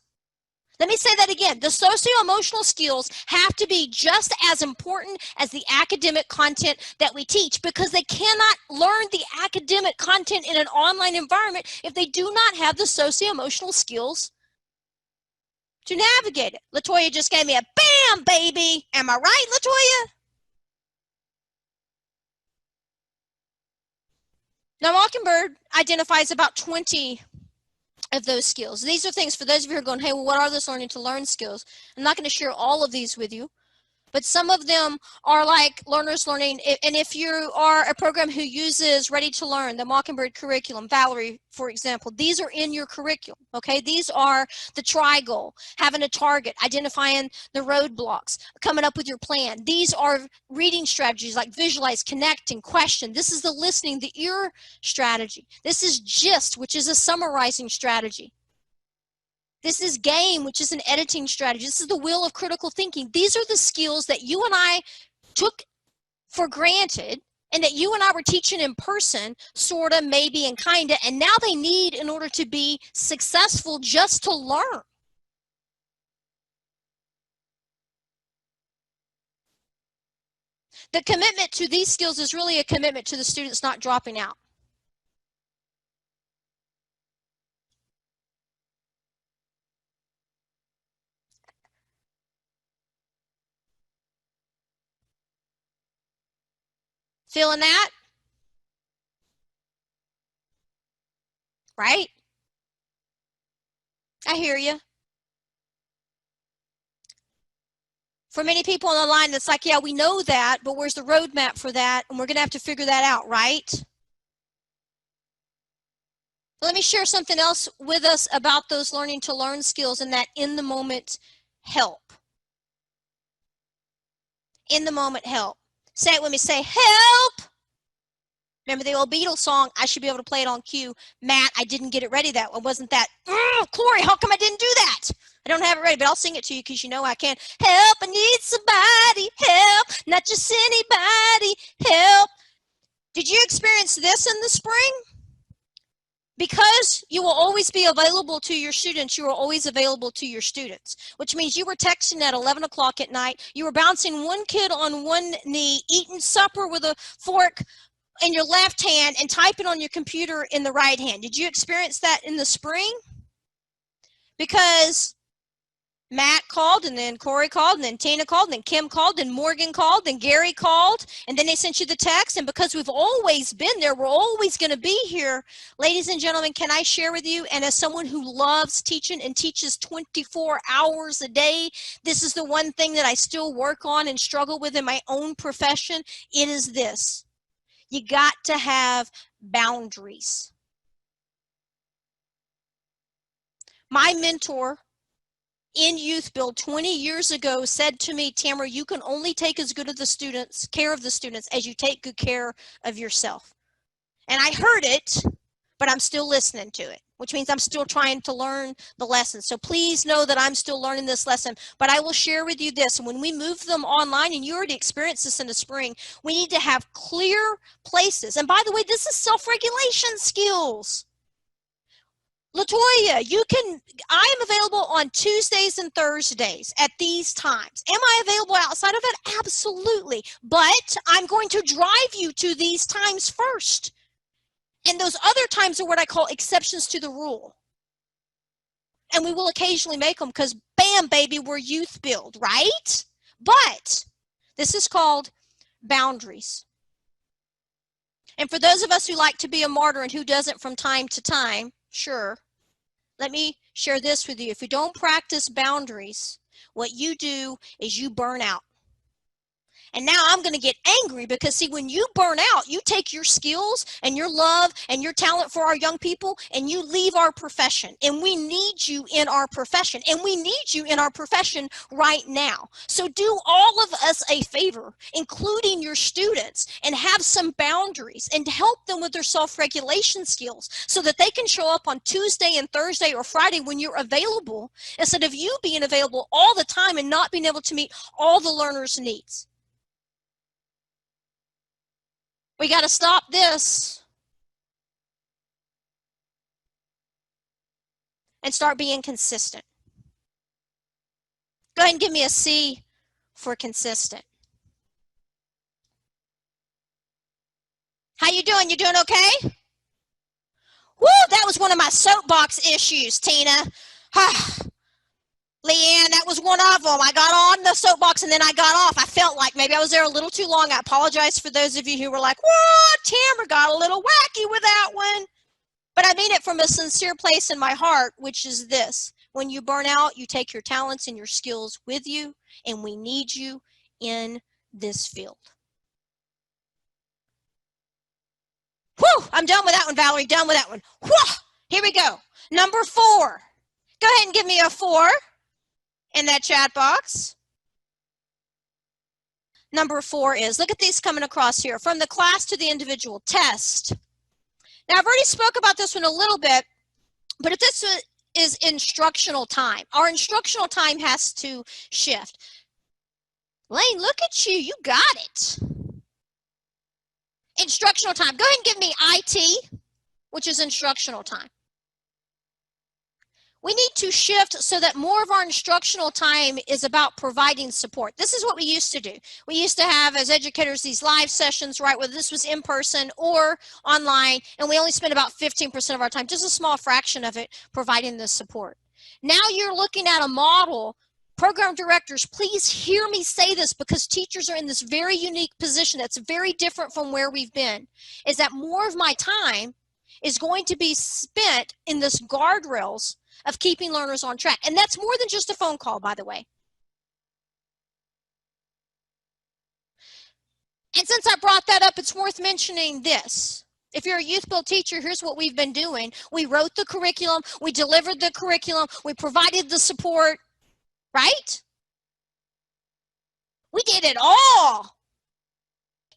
Let me say that again. The socio-emotional skills have to be just as important as the academic content that we teach, because they cannot learn the academic content in an online environment if they do not have the socio-emotional skills to navigate it. Latoya just gave me a bam, baby. Am I right, Latoya? Now, Mockingbird identifies about 20 of those skills. These are things for those of you who are going, hey, well, what are those learning to learn skills? I'm not going to share all of these with you, but some of them are like learners learning. And if you are a program who uses Ready to Learn, the Mockingbird curriculum, Valerie, for example, these are in your curriculum, okay? These are the try goal, having a target, identifying the roadblocks, coming up with your plan. These are reading strategies like visualize, connect, and question. This is the listening, the ear strategy. This is GIST, which is a summarizing strategy. This is GAME, which is an editing strategy. This is the wheel of critical thinking. These are the skills that you and I took for granted and that you and I were teaching in person, sort of, maybe, and kind of, and now they need in order to be successful just to learn. The commitment to these skills is really a commitment to the students not dropping out. Feeling that? Right? I hear you. For many people on the line, it's like, yeah, we know that, but where's the roadmap for that? And we're going to have to figure that out, right? Let me share something else with us about those learning to learn skills and that in the moment help. In the moment help. Say it with me, say help. Remember the old Beatles song, I should be able to play it on cue. Matt, I didn't get it ready that way. Wasn't that, Corey, how come I didn't do that? I don't have it ready, but I'll sing it to you because you know I can. Help, I need somebody, help, not just anybody, help. Did you experience this in the spring? Because you will always be available to your students, you are always available to your students, which means you were texting at 11 o'clock at night, you were bouncing one kid on one knee, eating supper with a fork in your left hand and typing on your computer in the right hand. Did you experience that in the spring? Because Matt called, and then Corey called, and then Tina called, and then Kim called, and Morgan called, and Gary called, and then they sent you the text. And because we've always been there, we're always going to be here. Ladies and gentlemen, can I share with you, and as someone who loves teaching and teaches 24 hours a day, this is the one thing that I still work on and struggle with in my own profession. It is this: you got to have boundaries. My mentor in YouthBuild 20 years ago said to me, Tamara, you can only take as good of the students, care of the students, as you take good care of yourself. And I heard it, but I'm still listening to it, which means I'm still trying to learn the lesson. So please know that I'm still learning this lesson, but I will share with you this. When we move them online, and you already experienced this in the spring, we need to have clear places. And by the way, this is self-regulation skills. Latoya, I am available on Tuesdays and Thursdays at these times. Am I available outside of it? Absolutely. But I'm going to drive you to these times first. And those other times are what I call exceptions to the rule. And we will occasionally make them because, bam, baby, we're YouthBuild, right? But this is called boundaries. And for those of us who like to be a martyr and who doesn't from time to time, sure. Let me share this with you. If you don't practice boundaries, what you do is you burn out. And now I'm going to get angry because, see, when you burn out, you take your skills and your love and your talent for our young people and you leave our profession. And we need you in our profession. And we need you in our profession right now. So do all of us a favor, including your students, and have some boundaries and help them with their self-regulation skills so that they can show up on Tuesday and Thursday or Friday when you're available, instead of you being available all the time and not being able to meet all the learners' needs. We got to stop this and start being consistent. Go ahead and give me a C for consistent. How you doing? You doing okay? Woo, that was one of my soapbox issues, Tina. Leanne, that was one of them. I got on the soapbox and then I got off. I felt like maybe I was there a little too long. I apologize for those of you who were like, what? Tamara got a little wacky with that one. But I mean it from a sincere place in my heart, which is this. When you burn out, you take your talents and your skills with you, and we need you in this field. Whew, I'm done with that one, Valerie. Done with that one. Whew, here we go. Number 4. Go ahead and give me a 4. In that chat box. Number 4 is, look at these coming across here, from the class to the individual test. Now, I've already spoke about this one a little bit, but if this is instructional time, our instructional time has to shift. Lane, look at you. You got it. Instructional time. Go ahead and give me IT, which is instructional time. We need to shift so that more of our instructional time is about providing support. This is what we used to do. We used to have, as educators, these live sessions, right, whether this was in person or online, and we only spent about 15% of our time, just a small fraction of it, providing the support. Now you're looking at a model. Program directors, please hear me say this, because teachers are in this very unique position that's very different from where we've been, is that more of my time is going to be spent in this guardrails of keeping learners on track. And that's more than just a phone call, by the way. And since I brought that up, it's worth mentioning this. If you're a YouthBuild teacher, here's what we've been doing. We wrote the curriculum, we delivered the curriculum, we provided the support, right? We did it all.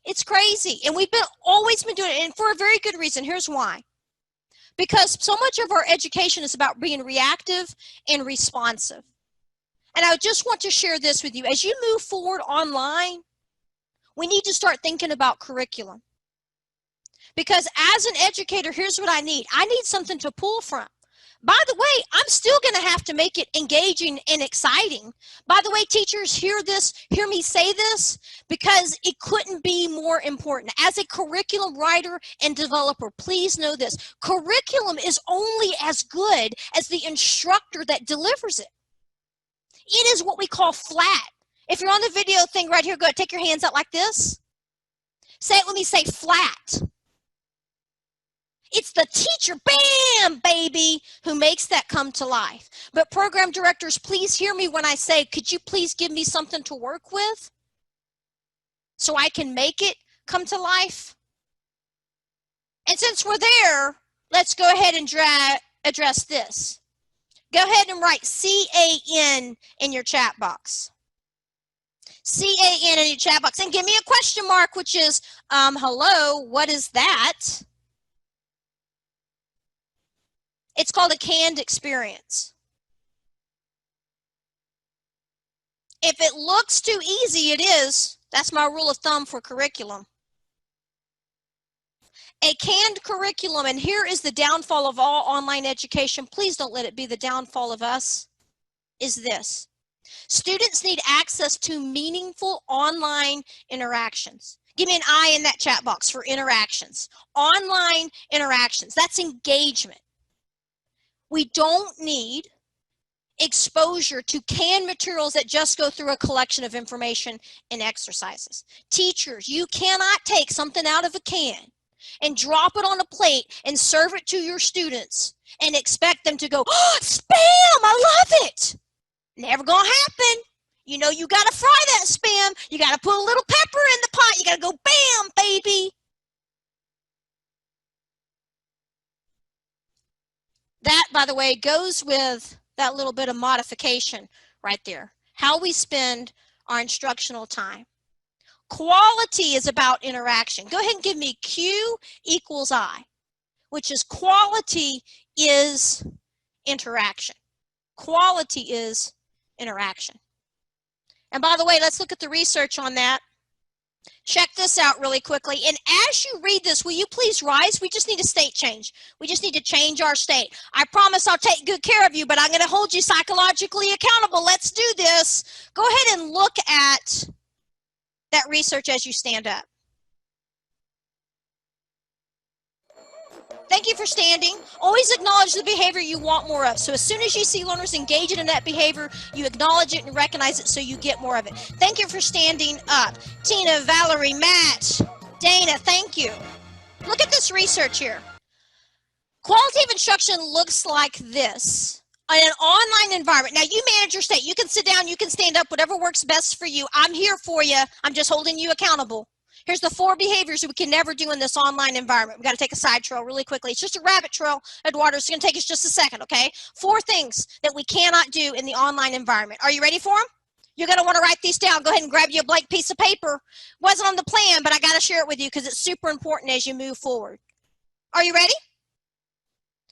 It's crazy. And we've always been doing it, and for a very good reason. Here's why. Because so much of our education is about being reactive and responsive. And I just want to share this with you. As you move forward online, we need to start thinking about curriculum. Because as an educator, here's what I need. I need something to pull from. By the way, I'm still going to have to make it engaging and exciting. By the way, teachers, hear me say this, because it couldn't be more important. As a curriculum writer and developer, please know this. Curriculum is only as good as the instructor that delivers it. It is what we call flat. If you're on the video thing right here, go ahead, take your hands out like this. Say it with me, say flat. It's the teacher, bam, baby, who makes that come to life. But program directors, please hear me when I say, could you please give me something to work with so I can make it come to life? And since we're there, let's go ahead and address this. Go ahead and write CAN in your chat box. CAN in your chat box. And give me a question mark, which is, hello, what is that? It's called a canned experience. If it looks too easy, it is. That's my rule of thumb for curriculum. A canned curriculum, and here is the downfall of all online education. Please don't let it be the downfall of us, is this. Students need access to meaningful online interactions. Give me an I in that chat box for interactions. Online interactions, that's engagement. We don't need exposure to canned materials that just go through a collection of information and exercises. Teachers, you cannot take something out of a can and drop it on a plate and serve it to your students and expect them to go, oh, spam, I love it. Never gonna happen. You know, you gotta fry that spam. You gotta put a little pepper in the pot. You gotta go, bam, baby. That, by the way, goes with that little bit of modification right there. How we spend our instructional time. Quality is about interaction. Go ahead and give me Q equals I, which is quality is interaction. Quality is interaction. And by the way, let's look at the research on that. Check this out really quickly. And as you read this, will you please rise? We just need a state change. We just need to change our state. I promise I'll take good care of you, but I'm going to hold you psychologically accountable. Let's do this. Go ahead and look at that research as you stand up. Thank you for standing. Always acknowledge the behavior you want more of. So as soon as you see learners engaging in that behavior, you acknowledge it and recognize it so you get more of it. Thank you for standing up. Tina, Valerie, Matt, Dana, thank you. Look at this research here. Quality of instruction looks like this. In an online environment. Now you manage your state. You can sit down, you can stand up, whatever works best for you. I'm here for you. I'm just holding you accountable. Here's the 4 behaviors that we can never do in this online environment. We got to take a side trail really quickly. It's just a rabbit trail, Eduardo. It's going to take us just a second, okay? 4 things that we cannot do in the online environment. Are you ready for them? You're going to want to write these down. Go ahead and grab you a blank piece of paper. Wasn't on the plan, but I got to share it with you because it's super important as you move forward. Are you ready?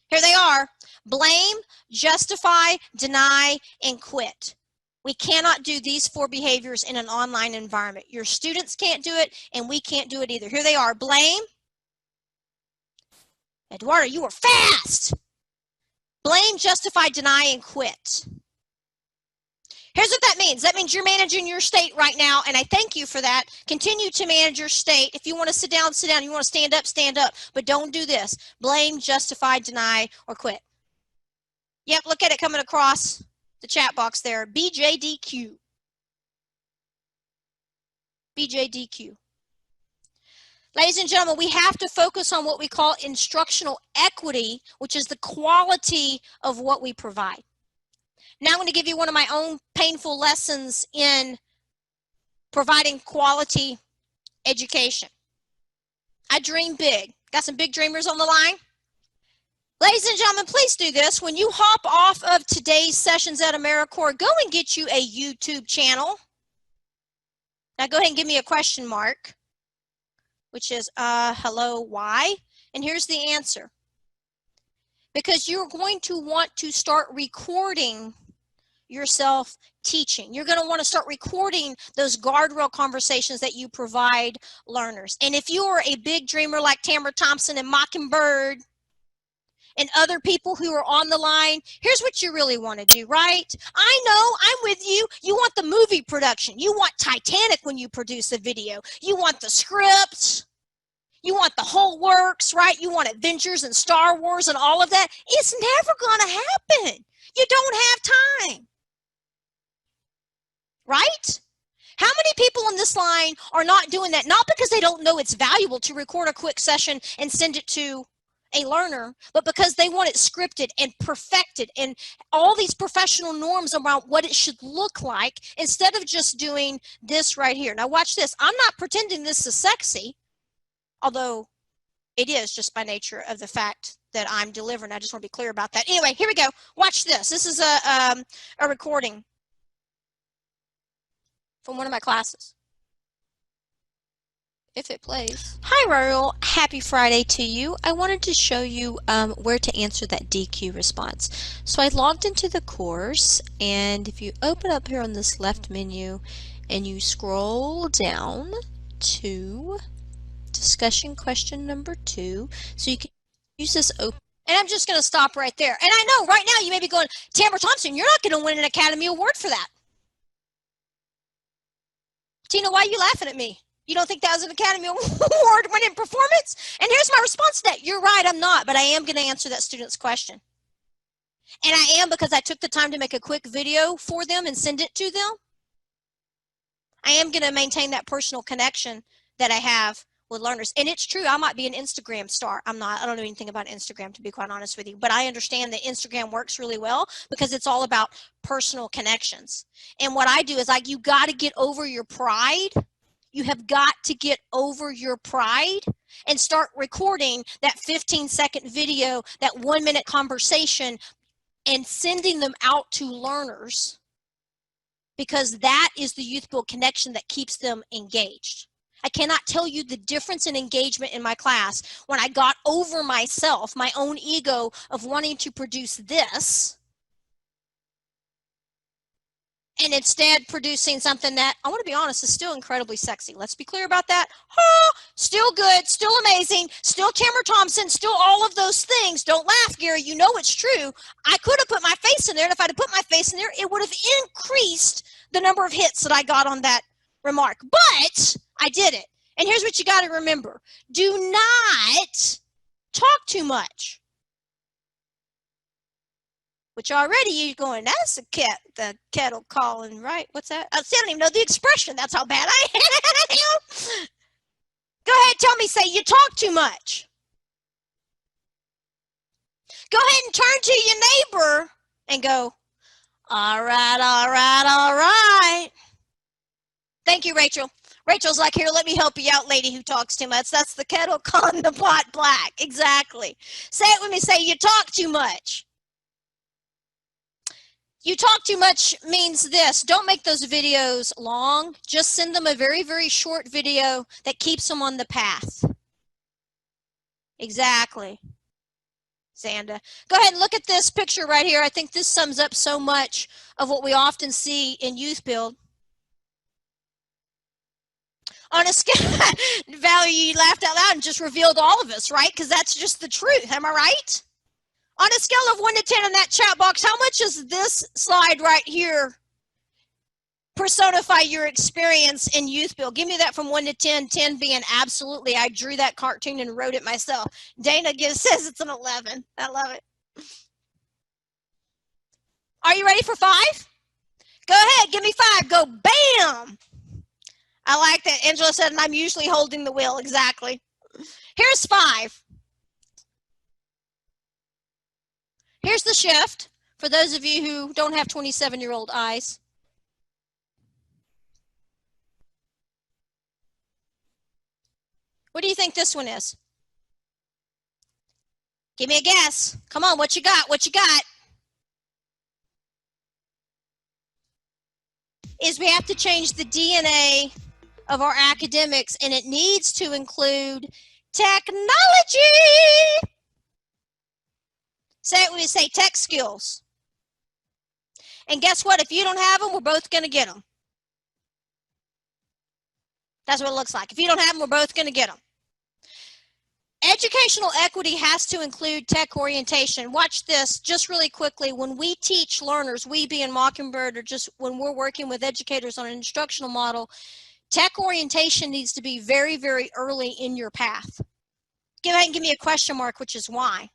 Here they are. Blame, justify, deny, and quit. We cannot do these 4 behaviors in an online environment. Your students can't do it, and we can't do it either. Here they are. Blame. Eduardo, you were fast. Blame, justify, deny, and quit. Here's what that means. That means you're managing your state right now, and I thank you for that. Continue to manage your state. If you want to sit down, sit down. You want to stand up, stand up. But don't do this. Blame, justify, deny, or quit. Yep, look at it coming across the chat box there. BJDQ. BJDQ. Ladies and gentlemen, we have to focus on what we call instructional equity, which is the quality of what we provide. Now I'm going to give you one of my own painful lessons in providing quality education. I dream big. Got some big dreamers on the line? Ladies and gentlemen, please do this. When you hop off of today's sessions at AmeriCorps, go and get you a YouTube channel. Now go ahead and give me a question mark, which is, hello, why? And here's the answer. Because you're going to want to start recording yourself teaching. You're going to want to start recording those guardrail conversations that you provide learners. And if you are a big dreamer like Tamara Thompson and Mockingbird, and other people who are on the line, here's what you really want to do, right? I know, I'm with you. You want the movie production. You want Titanic when you produce a video. You want the scripts. You want the whole works, right? You want Avengers and Star Wars and all of that. It's never going to happen. You don't have time. right? How many people on this line are not doing that? Not because they don't know it's valuable to record a quick session and send it to a learner, but because they want it scripted and perfected and all these professional norms around what it should look like instead of just doing this right here. Now watch this. I'm not pretending this is sexy, although it is just by nature of the fact that I'm delivering. I just want to be clear about that. Anyway, here we go. Watch this. This is a recording from one of my classes. If it plays. Hi Royal, happy Friday to you. I wanted to show you where to answer that DQ response. So I logged into the course, and if you open up here on this left menu and you scroll down to discussion question number 2, so you can use this open. And I'm just going to stop right there. And I know right now you may be going, Tamara Thompson, you're not going to win an Academy Award for that. Tina, why are you laughing at me? You don't think that was an Academy Award winning performance? And here's my response to that. You're right, I'm not, but I am going to answer that student's question. And I am because I took the time to make a quick video for them and send it to them. I am going to maintain that personal connection that I have with learners. And it's true, I might be an Instagram star. I'm not. I don't know anything about Instagram, to be quite honest with you. But I understand that Instagram works really well because it's all about personal connections. And what I do is you got to get over your pride. You have got to get over your pride and start recording that 15-second video, that 1-minute conversation, and sending them out to learners, because that is the YouthBuild connection that keeps them engaged. I cannot tell you the difference in engagement in my class when I got over myself, my own ego of wanting to produce this, and instead producing something that, I want to be honest, is still incredibly sexy. Let's be clear about that. Oh, still good, still amazing, still Tamara Thompson, still all of those things. Don't laugh, Gary. You know it's true. I could have put my face in there, and if I'd have put my face in there, it would have increased the number of hits that I got on that remark. But I did it. And here's what you got to remember. Do not talk too much. Which already you're going, that's the kettle calling, right? What's that? I don't even know the expression. That's how bad I am. Go ahead, tell me, say, you talk too much. Go ahead and turn to your neighbor and go, all right, all right, all right. Thank you, Rachel. Rachel's like, here, let me help you out, lady who talks too much. That's the kettle calling the pot black. Exactly. Say it with me, say, you talk too much. You talk too much means this. Don't make those videos long. Just send them a very, very short video that keeps them on the path. Exactly. Xanda. Go ahead and look at this picture right here. I think this sums up so much of what we often see in YouthBuild. On a scale, Valerie, you laughed out loud and just revealed all of us, right? Because that's just the truth. Am I right? On a scale of 1 to 10 in that chat box, how much does this slide right here personify your experience in YouthBuild? Give me that from 1 to 10, 10 being absolutely, I drew that cartoon and wrote it myself. Dana says it's an 11. I love it. Are you ready for 5? Go ahead, give me 5. Go bam. I like that. Angela said, and I'm usually holding the wheel. Exactly. Here's 5. Here's the shift for those of you who don't have 27-year-old eyes. What do you think this one is? Give me a guess. Come on, what you got? What you got? Is we have to change the DNA of our academics, and it needs to include technology. Say it when you say tech skills. And guess what? If you don't have them, we're both going to get them. That's what it looks like. If you don't have them, we're both going to get them. Educational equity has to include tech orientation. Watch this just really quickly. When we teach learners, we being Mockingbird, or just when we're working with educators on an instructional model, tech orientation needs to be very, very early in your path. Go ahead and give me a question mark, which is why.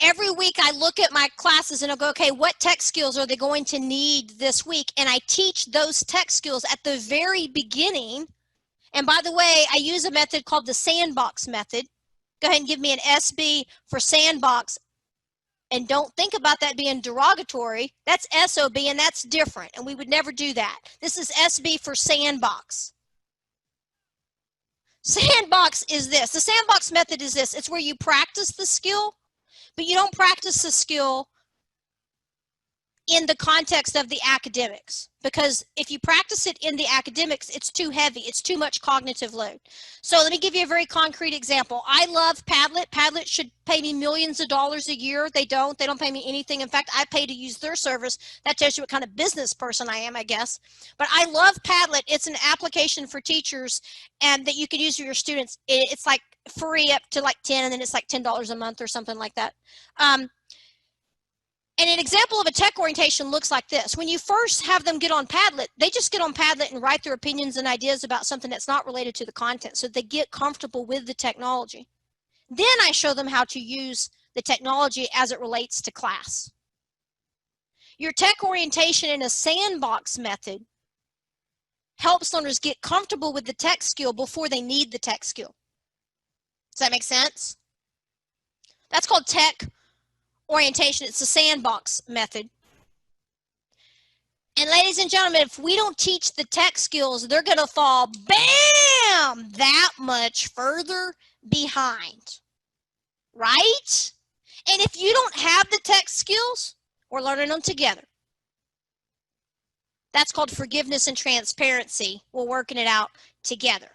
every week I look at my classes and I go, okay, what tech skills are they going to need this week? And I teach those tech skills at the very beginning. And by the way, I use a method called the sandbox method. Go ahead and give me an SB for sandbox. And don't think about that being derogatory. That's SOB, and that's different. And we would never do that. This is SB for sandbox. Sandbox is this. The sandbox method is this. It's where you practice the skill, but you don't practice the skill in the context of the academics, because if you practice it in the academics, it's too heavy. It's too much cognitive load. So let me give you a very concrete example. I love Padlet. Padlet should pay me millions of dollars a year. They don't pay me anything. In fact, I pay to use their service. That tells you what kind of business person I am, I guess. But I love Padlet. It's an application for teachers and that you can use for your students. It's like free up to like 10, and then it's like $10 a month or something like that. And an example of a tech orientation looks like this. When you first have them get on Padlet, they just get on Padlet and write their opinions and ideas about something that's not related to the content, so they get comfortable with the technology. Then I show them how to use the technology as it relates to class. Your tech orientation in a sandbox method helps learners get comfortable with the tech skill before they need the tech skill. Does that make sense? That's called tech orientation. It's the sandbox method. And ladies and gentlemen, if we don't teach the tech skills, they're going to fall, bam, that much further behind, right? And if you don't have the tech skills, we're learning them together. That's called forgiveness and transparency. We're working it out together.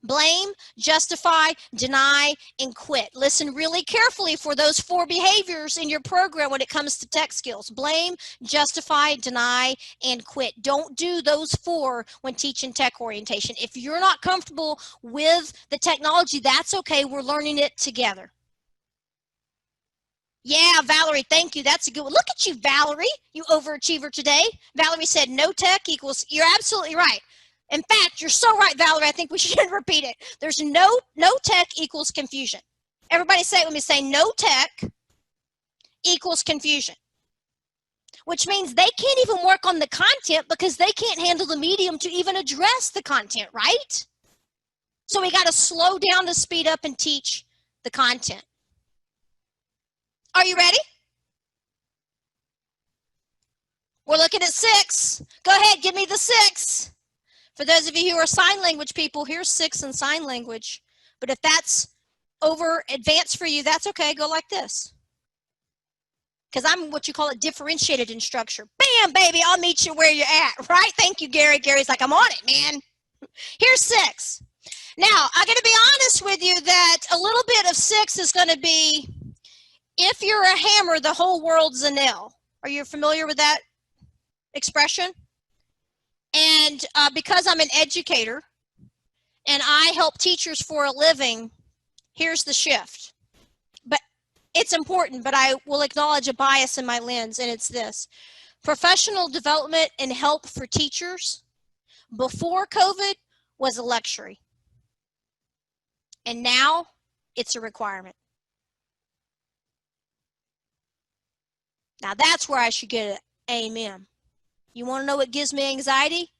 Blame, justify, deny, and quit. Listen really carefully for those 4 behaviors in your program when it comes to tech skills. Blame, justify, deny, and quit. Don't do those 4 when teaching tech orientation. If you're not comfortable with the technology, that's okay. We're learning it together. Yeah, Valerie, thank you. That's a good one. Look at you, Valerie, you overachiever today. Valerie said no tech equals, you're absolutely right. In fact, you're so right, Valerie. I think we should repeat it. There's no tech equals confusion. Everybody say it with me. Say no tech equals confusion, which means they can't even work on the content because they can't handle the medium to even address the content, right? So we got to slow down to speed up and teach the content. Are you ready? We're looking at 6. Go ahead, give me the 6. For those of you who are sign language people, here's 6 in sign language. But if that's over advanced for you, that's okay. Go like this. Because I'm what you call a differentiated instructor. Bam, baby, I'll meet you where you're at, right? Thank you, Gary. Gary's like, I'm on it, man. Here's 6. Now, I'm going to be honest with you that a little bit of 6 is going to be, if you're a hammer, the whole world's a nail. Are you familiar with that expression? And because I'm an educator and I help teachers for a living, here's the shift. But it's important, but I will acknowledge a bias in my lens, and it's this. Professional development and help for teachers before COVID was a luxury. And now it's a requirement. Now that's where I should get an amen. You want to know what gives me anxiety?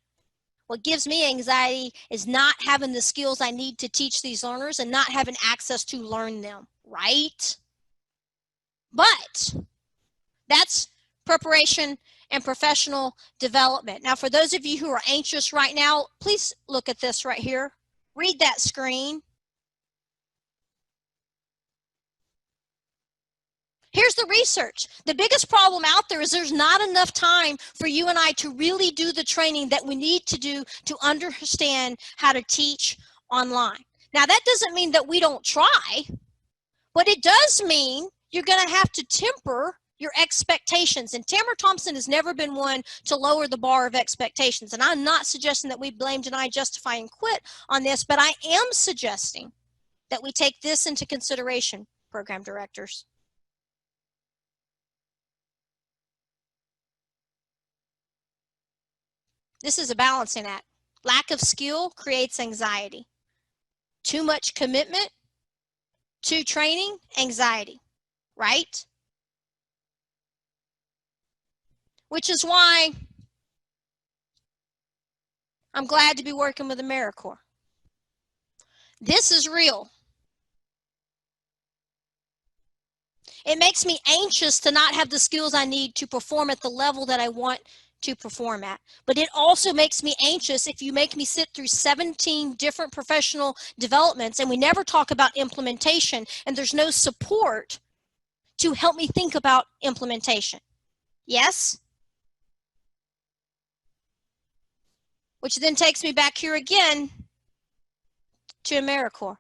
What gives me anxiety is not having the skills I need to teach these learners and not having access to learn them, right? But that's preparation and professional development. Now, for those of you who are anxious right now, please look at this right here. Read that screen. Here's the research. The biggest problem out there is there's not enough time for you and I to really do the training that we need to do to understand how to teach online. Now, that doesn't mean that we don't try, but it does mean you're going to have to temper your expectations. And Tamara Thompson has never been one to lower the bar of expectations. And I'm not suggesting that we blame, deny, justify, and quit on this, but I am suggesting that we take this into consideration, program directors. This is a balancing act. Lack of skill creates anxiety. Too much commitment 2, training, anxiety, right? Which is why I'm glad to be working with AmeriCorps. This is real. It makes me anxious to not have the skills I need to perform at the level that I want to perform at. But it also makes me anxious if you make me sit through 17 different professional developments and we never talk about implementation and there's no support to help me think about implementation. Yes? Which then takes me back here again to AmeriCorps.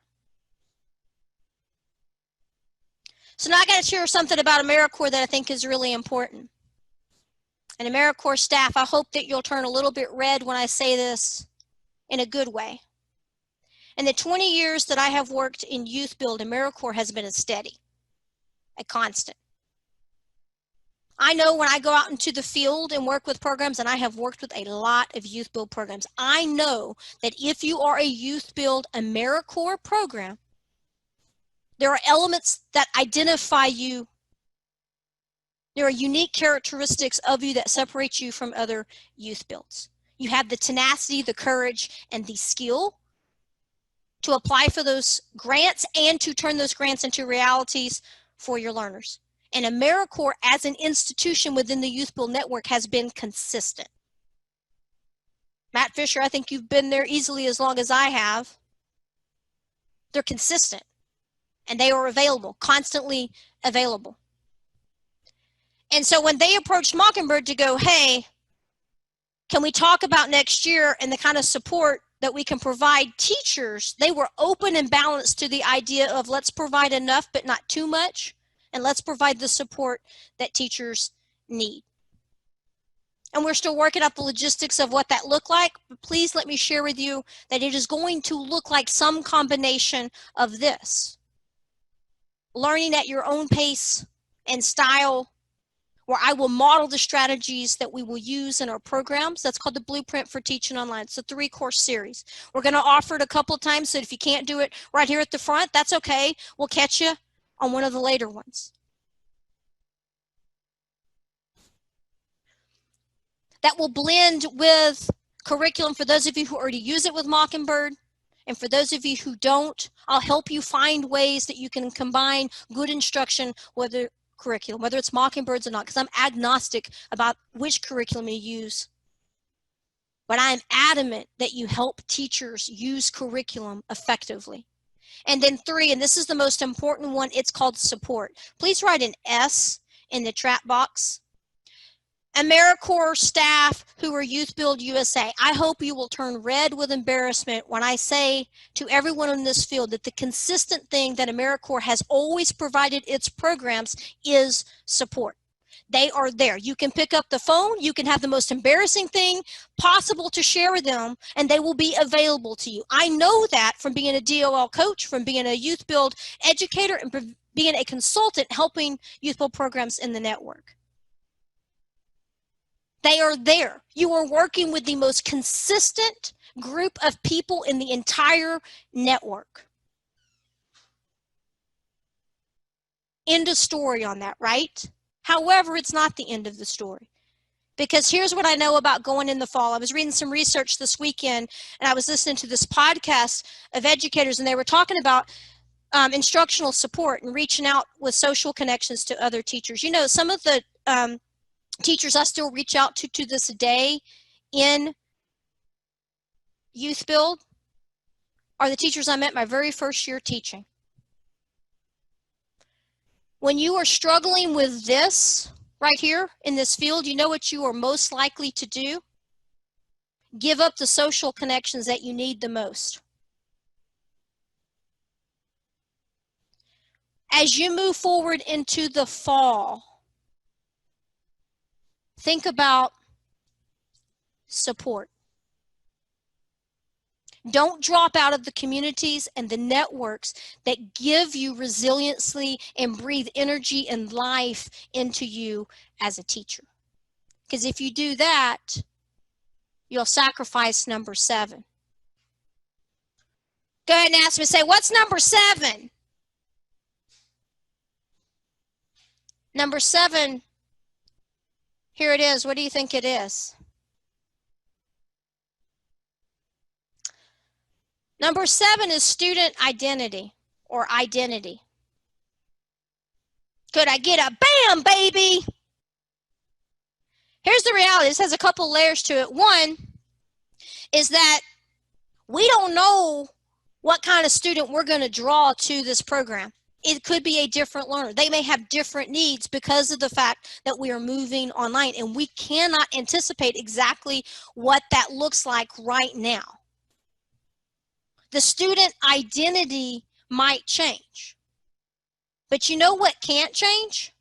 So now I got to share something about AmeriCorps that I think is really important. And AmeriCorps staff, I hope that you'll turn a little bit red when I say this in a good way. In the 20 years that I have worked in YouthBuild, AmeriCorps has been a steady, a constant. I know when I go out into the field and work with programs, and I have worked with a lot of YouthBuild programs, I know that if you are a YouthBuild AmeriCorps program, there are elements that identify you. There are unique characteristics of you that separate you from other YouthBuilds. You have the tenacity, the courage, and the skill to apply for those grants and to turn those grants into realities for your learners. And AmeriCorps as an institution within the YouthBuild network has been consistent. Matt Fisher, I think you've been there easily as long as I have. They're consistent and they are available, constantly available. And so when they approached Mockingbird to go, hey, can we talk about next year and the kind of support that we can provide teachers, they were open and balanced to the idea of let's provide enough but not too much, and let's provide the support that teachers need. And we're still working out the logistics of what that looked like, but please let me share with you that it is going to look like some combination of this. Learning at your own pace and style, where I will model the strategies that we will use in our programs. That's called the Blueprint for Teaching Online. It's a 3-course series. We're going to offer it a couple of times, so if you can't do it right here at the front, that's okay. We'll catch you on one of the later ones. That will blend with curriculum for those of you who already use it with Mockingbird. And for those of you who don't, I'll help you find ways that you can combine good instruction with curriculum, whether it's Mockingbird's or not, because I'm agnostic about which curriculum you use. But I'm adamant that you help teachers use curriculum effectively. And then 3, and this is the most important one, it's called support. Please write an S in the chat box. AmeriCorps staff who are YouthBuild USA, I hope you will turn red with embarrassment when I say to everyone in this field that the consistent thing that AmeriCorps has always provided its programs is support. They are there. You can pick up the phone, you can have the most embarrassing thing possible to share with them, and they will be available to you. I know that from being a DOL coach, from being a YouthBuild educator, and from being a consultant helping YouthBuild programs in the network. They are there. You are working with the most consistent group of people in the entire network. End of story on that, right? However, it's not the end of the story. Because here's what I know about going in the fall. I was reading some research this weekend, and I was listening to this podcast of educators, and they were talking about instructional support and reaching out with social connections to other teachers. You know, some of the teachers I still reach out to this day in YouthBuild are the teachers I met my very first year teaching. When you are struggling with this right here in this field, you know what you are most likely to do? Give up the social connections that you need the most. As you move forward into the fall, think about support. Don't drop out of the communities and the networks that give you resiliency and breathe energy and life into you as a teacher. Because if you do that, you'll sacrifice number 7. Go ahead and ask me, say, what's number 7? Number 7, here it is. What do you think it is? Number 7 is student identity or identity. Could I get a bam, baby? Here's the reality. This has a couple layers to it. One is that we don't know what kind of student we're going to draw to this program. It could be a different learner. They may have different needs because of the fact that we are moving online, and we cannot anticipate exactly what that looks like right now. The student identity might change. But you know what can't change?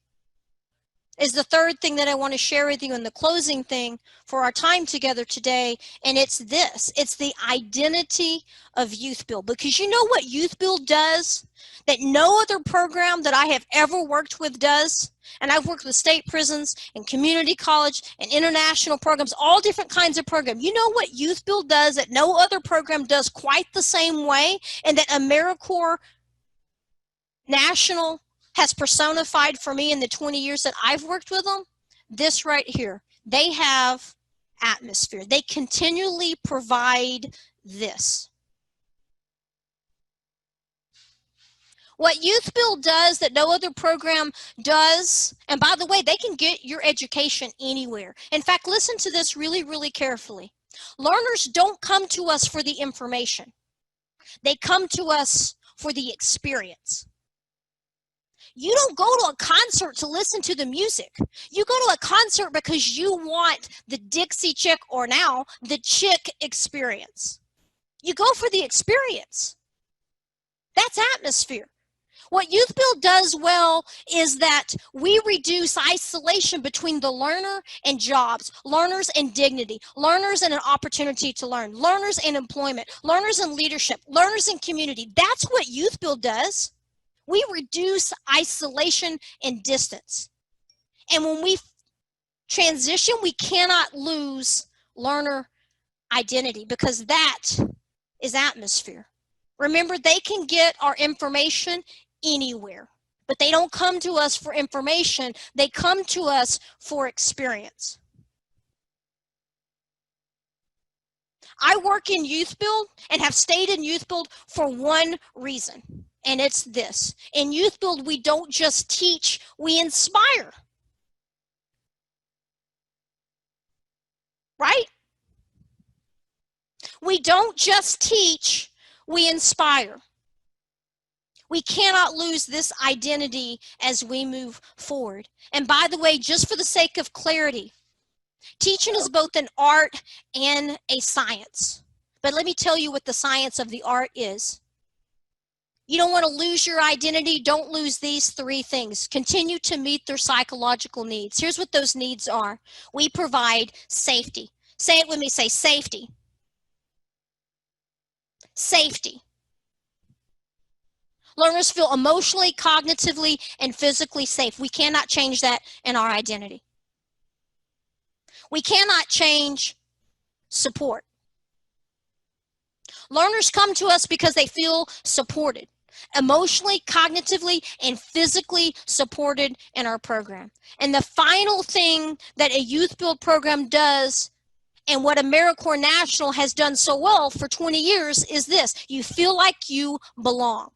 Is the third thing that I want to share with you in the closing thing for our time together today, and it's this. It's the identity of YouthBuild. Because you know what YouthBuild does that no other program that I have ever worked with does? And I've worked with state prisons and community college and international programs, all different kinds of programs. You know what YouthBuild does that no other program does quite the same way, and that AmeriCorps National has personified for me in the 20 years that I've worked with them? This right here. They have atmosphere. They continually provide this. What YouthBuild does that no other program does, and by the way, they can get your education anywhere. In fact, listen to this really, really carefully. Learners don't come to us for the information. They come to us for the experience. You don't go to a concert to listen to the music. You go to a concert because you want the Dixie Chick, or now the Chick experience. You go for the experience. That's atmosphere. What YouthBuild does well is that we reduce isolation between the learner and jobs, learners and dignity, learners and an opportunity to learn, learners and employment, learners and leadership, learners and community. That's what YouthBuild does. We reduce isolation and distance. And when we transition, we cannot lose learner identity, because that is atmosphere. Remember, they can get our information anywhere, but they don't come to us for information. They come to us for experience. I work in YouthBuild and have stayed in YouthBuild for one reason. And it's this. In YouthBuild, we don't just teach, we inspire. Right? We don't just teach, we inspire. We cannot lose this identity as we move forward. And by the way, just for the sake of clarity, teaching is both an art and a science. But let me tell you what the science of the art is. You don't want to lose your identity. Don't lose these 3 things. Continue to meet their psychological needs. Here's what those needs are. We provide safety. Say it with me. Say safety. Safety. Learners feel emotionally, cognitively, and physically safe. We cannot change that in our identity. We cannot change support. Learners come to us because they feel supported. Emotionally, cognitively, and physically supported in our program. And the final thing that a YouthBuild program does, and what AmeriCorps National has done so well for 20 years, is this. You feel like you belong.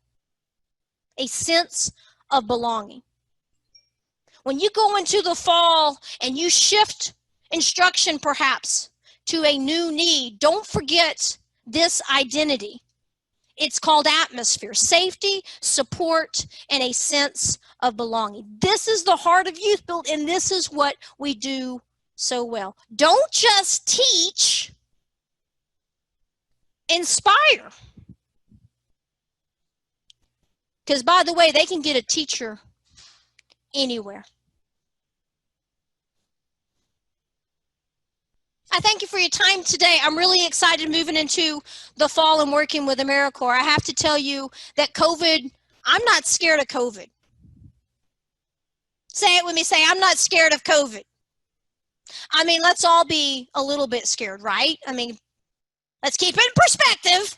A sense of belonging. When you go into the fall and you shift instruction perhaps to a new need, don't forget this identity. It's called atmosphere, safety, support, and a sense of belonging. This is the heart of YouthBuild, and this is what we do so well. Don't just teach, inspire. Because by the way, they can get a teacher anywhere. I thank you for your time today. I'm really excited moving into the fall and working with AmeriCorps. I have to tell you that COVID, I'm not scared of COVID. Say it with me. Say, I'm not scared of COVID. I mean, let's all be a little bit scared, right? I mean, let's keep it in perspective.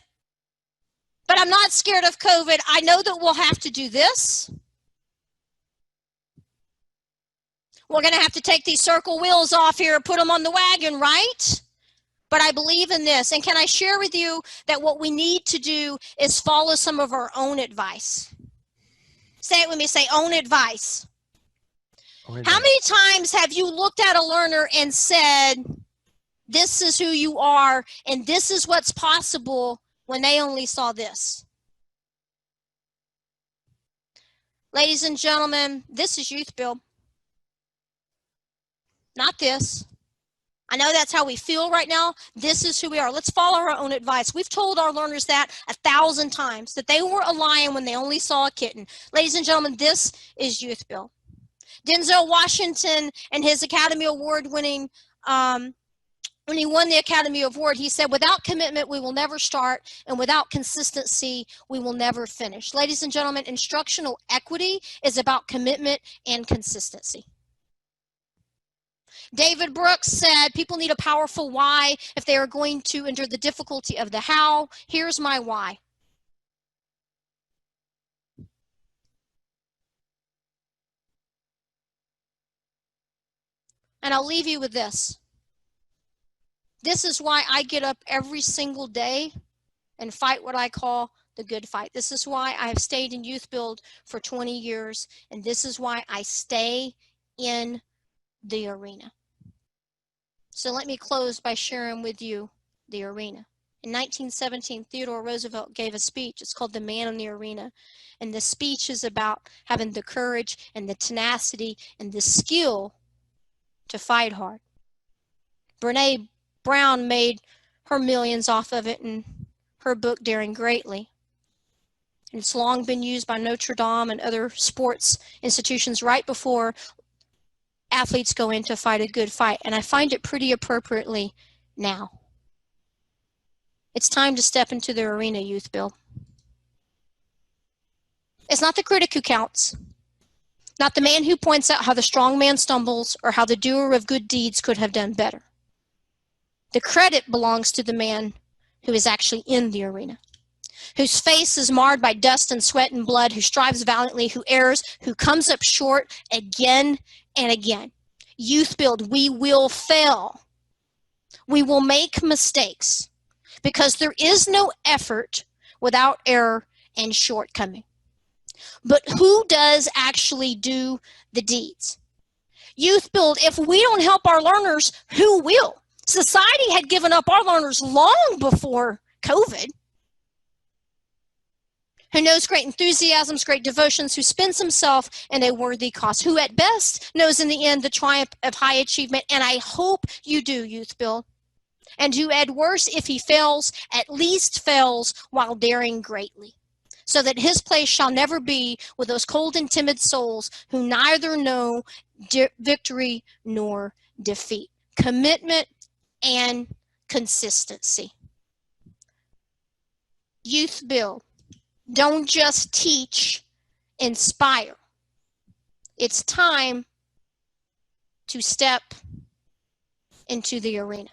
But I'm not scared of COVID. I know that we'll have to do this. We're going to have to take these circle wheels off here, put them on the wagon, right? But I believe in this. And can I share with you that what we need to do is follow some of our own advice? Say it with me, say own advice. How many times have you looked at a learner and said, this is who you are and this is what's possible, when they only saw this? Ladies and gentlemen, this is YouthBuild. Not this. I know that's how we feel right now. This is who we are. Let's follow our own advice. We've told our learners that 1,000 times, that they were a lion when they only saw a kitten. Ladies and gentlemen, this is YouthBuild. Denzel Washington and his Academy Award winning, when he won the Academy Award, he said, without commitment, we will never start, and without consistency, we will never finish. Ladies and gentlemen, instructional equity is about commitment and consistency. David Brooks said, people need a powerful why if they are going to endure the difficulty of the how. Here's my why. And I'll leave you with this. This is why I get up every single day and fight what I call the good fight. This is why I have stayed in YouthBuild for 20 years, and this is why I stay in the arena. So let me close by sharing with you the arena. In 1917, Theodore Roosevelt gave a speech. It's called The Man in the Arena. And the speech is about having the courage and the tenacity and the skill to fight hard. Brene Brown made her millions off of it in her book, Daring Greatly. And it's long been used by Notre Dame and other sports institutions right before athletes go in to fight a good fight. And I find it pretty appropriately now. It's time to step into the arena, YouthBuild. It's not the critic who counts, not the man who points out how the strong man stumbles or how the doer of good deeds could have done better. The credit belongs to the man who is actually in the arena, whose face is marred by dust and sweat and blood, who strives valiantly, who errs, who comes up short again and again. YouthBuild, we will fail. We will make mistakes because there is no effort without error and shortcoming. But who does actually do the deeds? YouthBuild, if we don't help our learners, who will? Society had given up our learners long before COVID. Who knows great enthusiasms, great devotions, who spends himself in a worthy cause, who at best knows in the end the triumph of high achievement, and I hope you do, YouthBuild. And who at worst, if he fails, at least fails while daring greatly, so that his place shall never be with those cold and timid souls who neither know victory nor defeat. Commitment and consistency. YouthBuild. Don't just teach, inspire. It's time to step into the arena.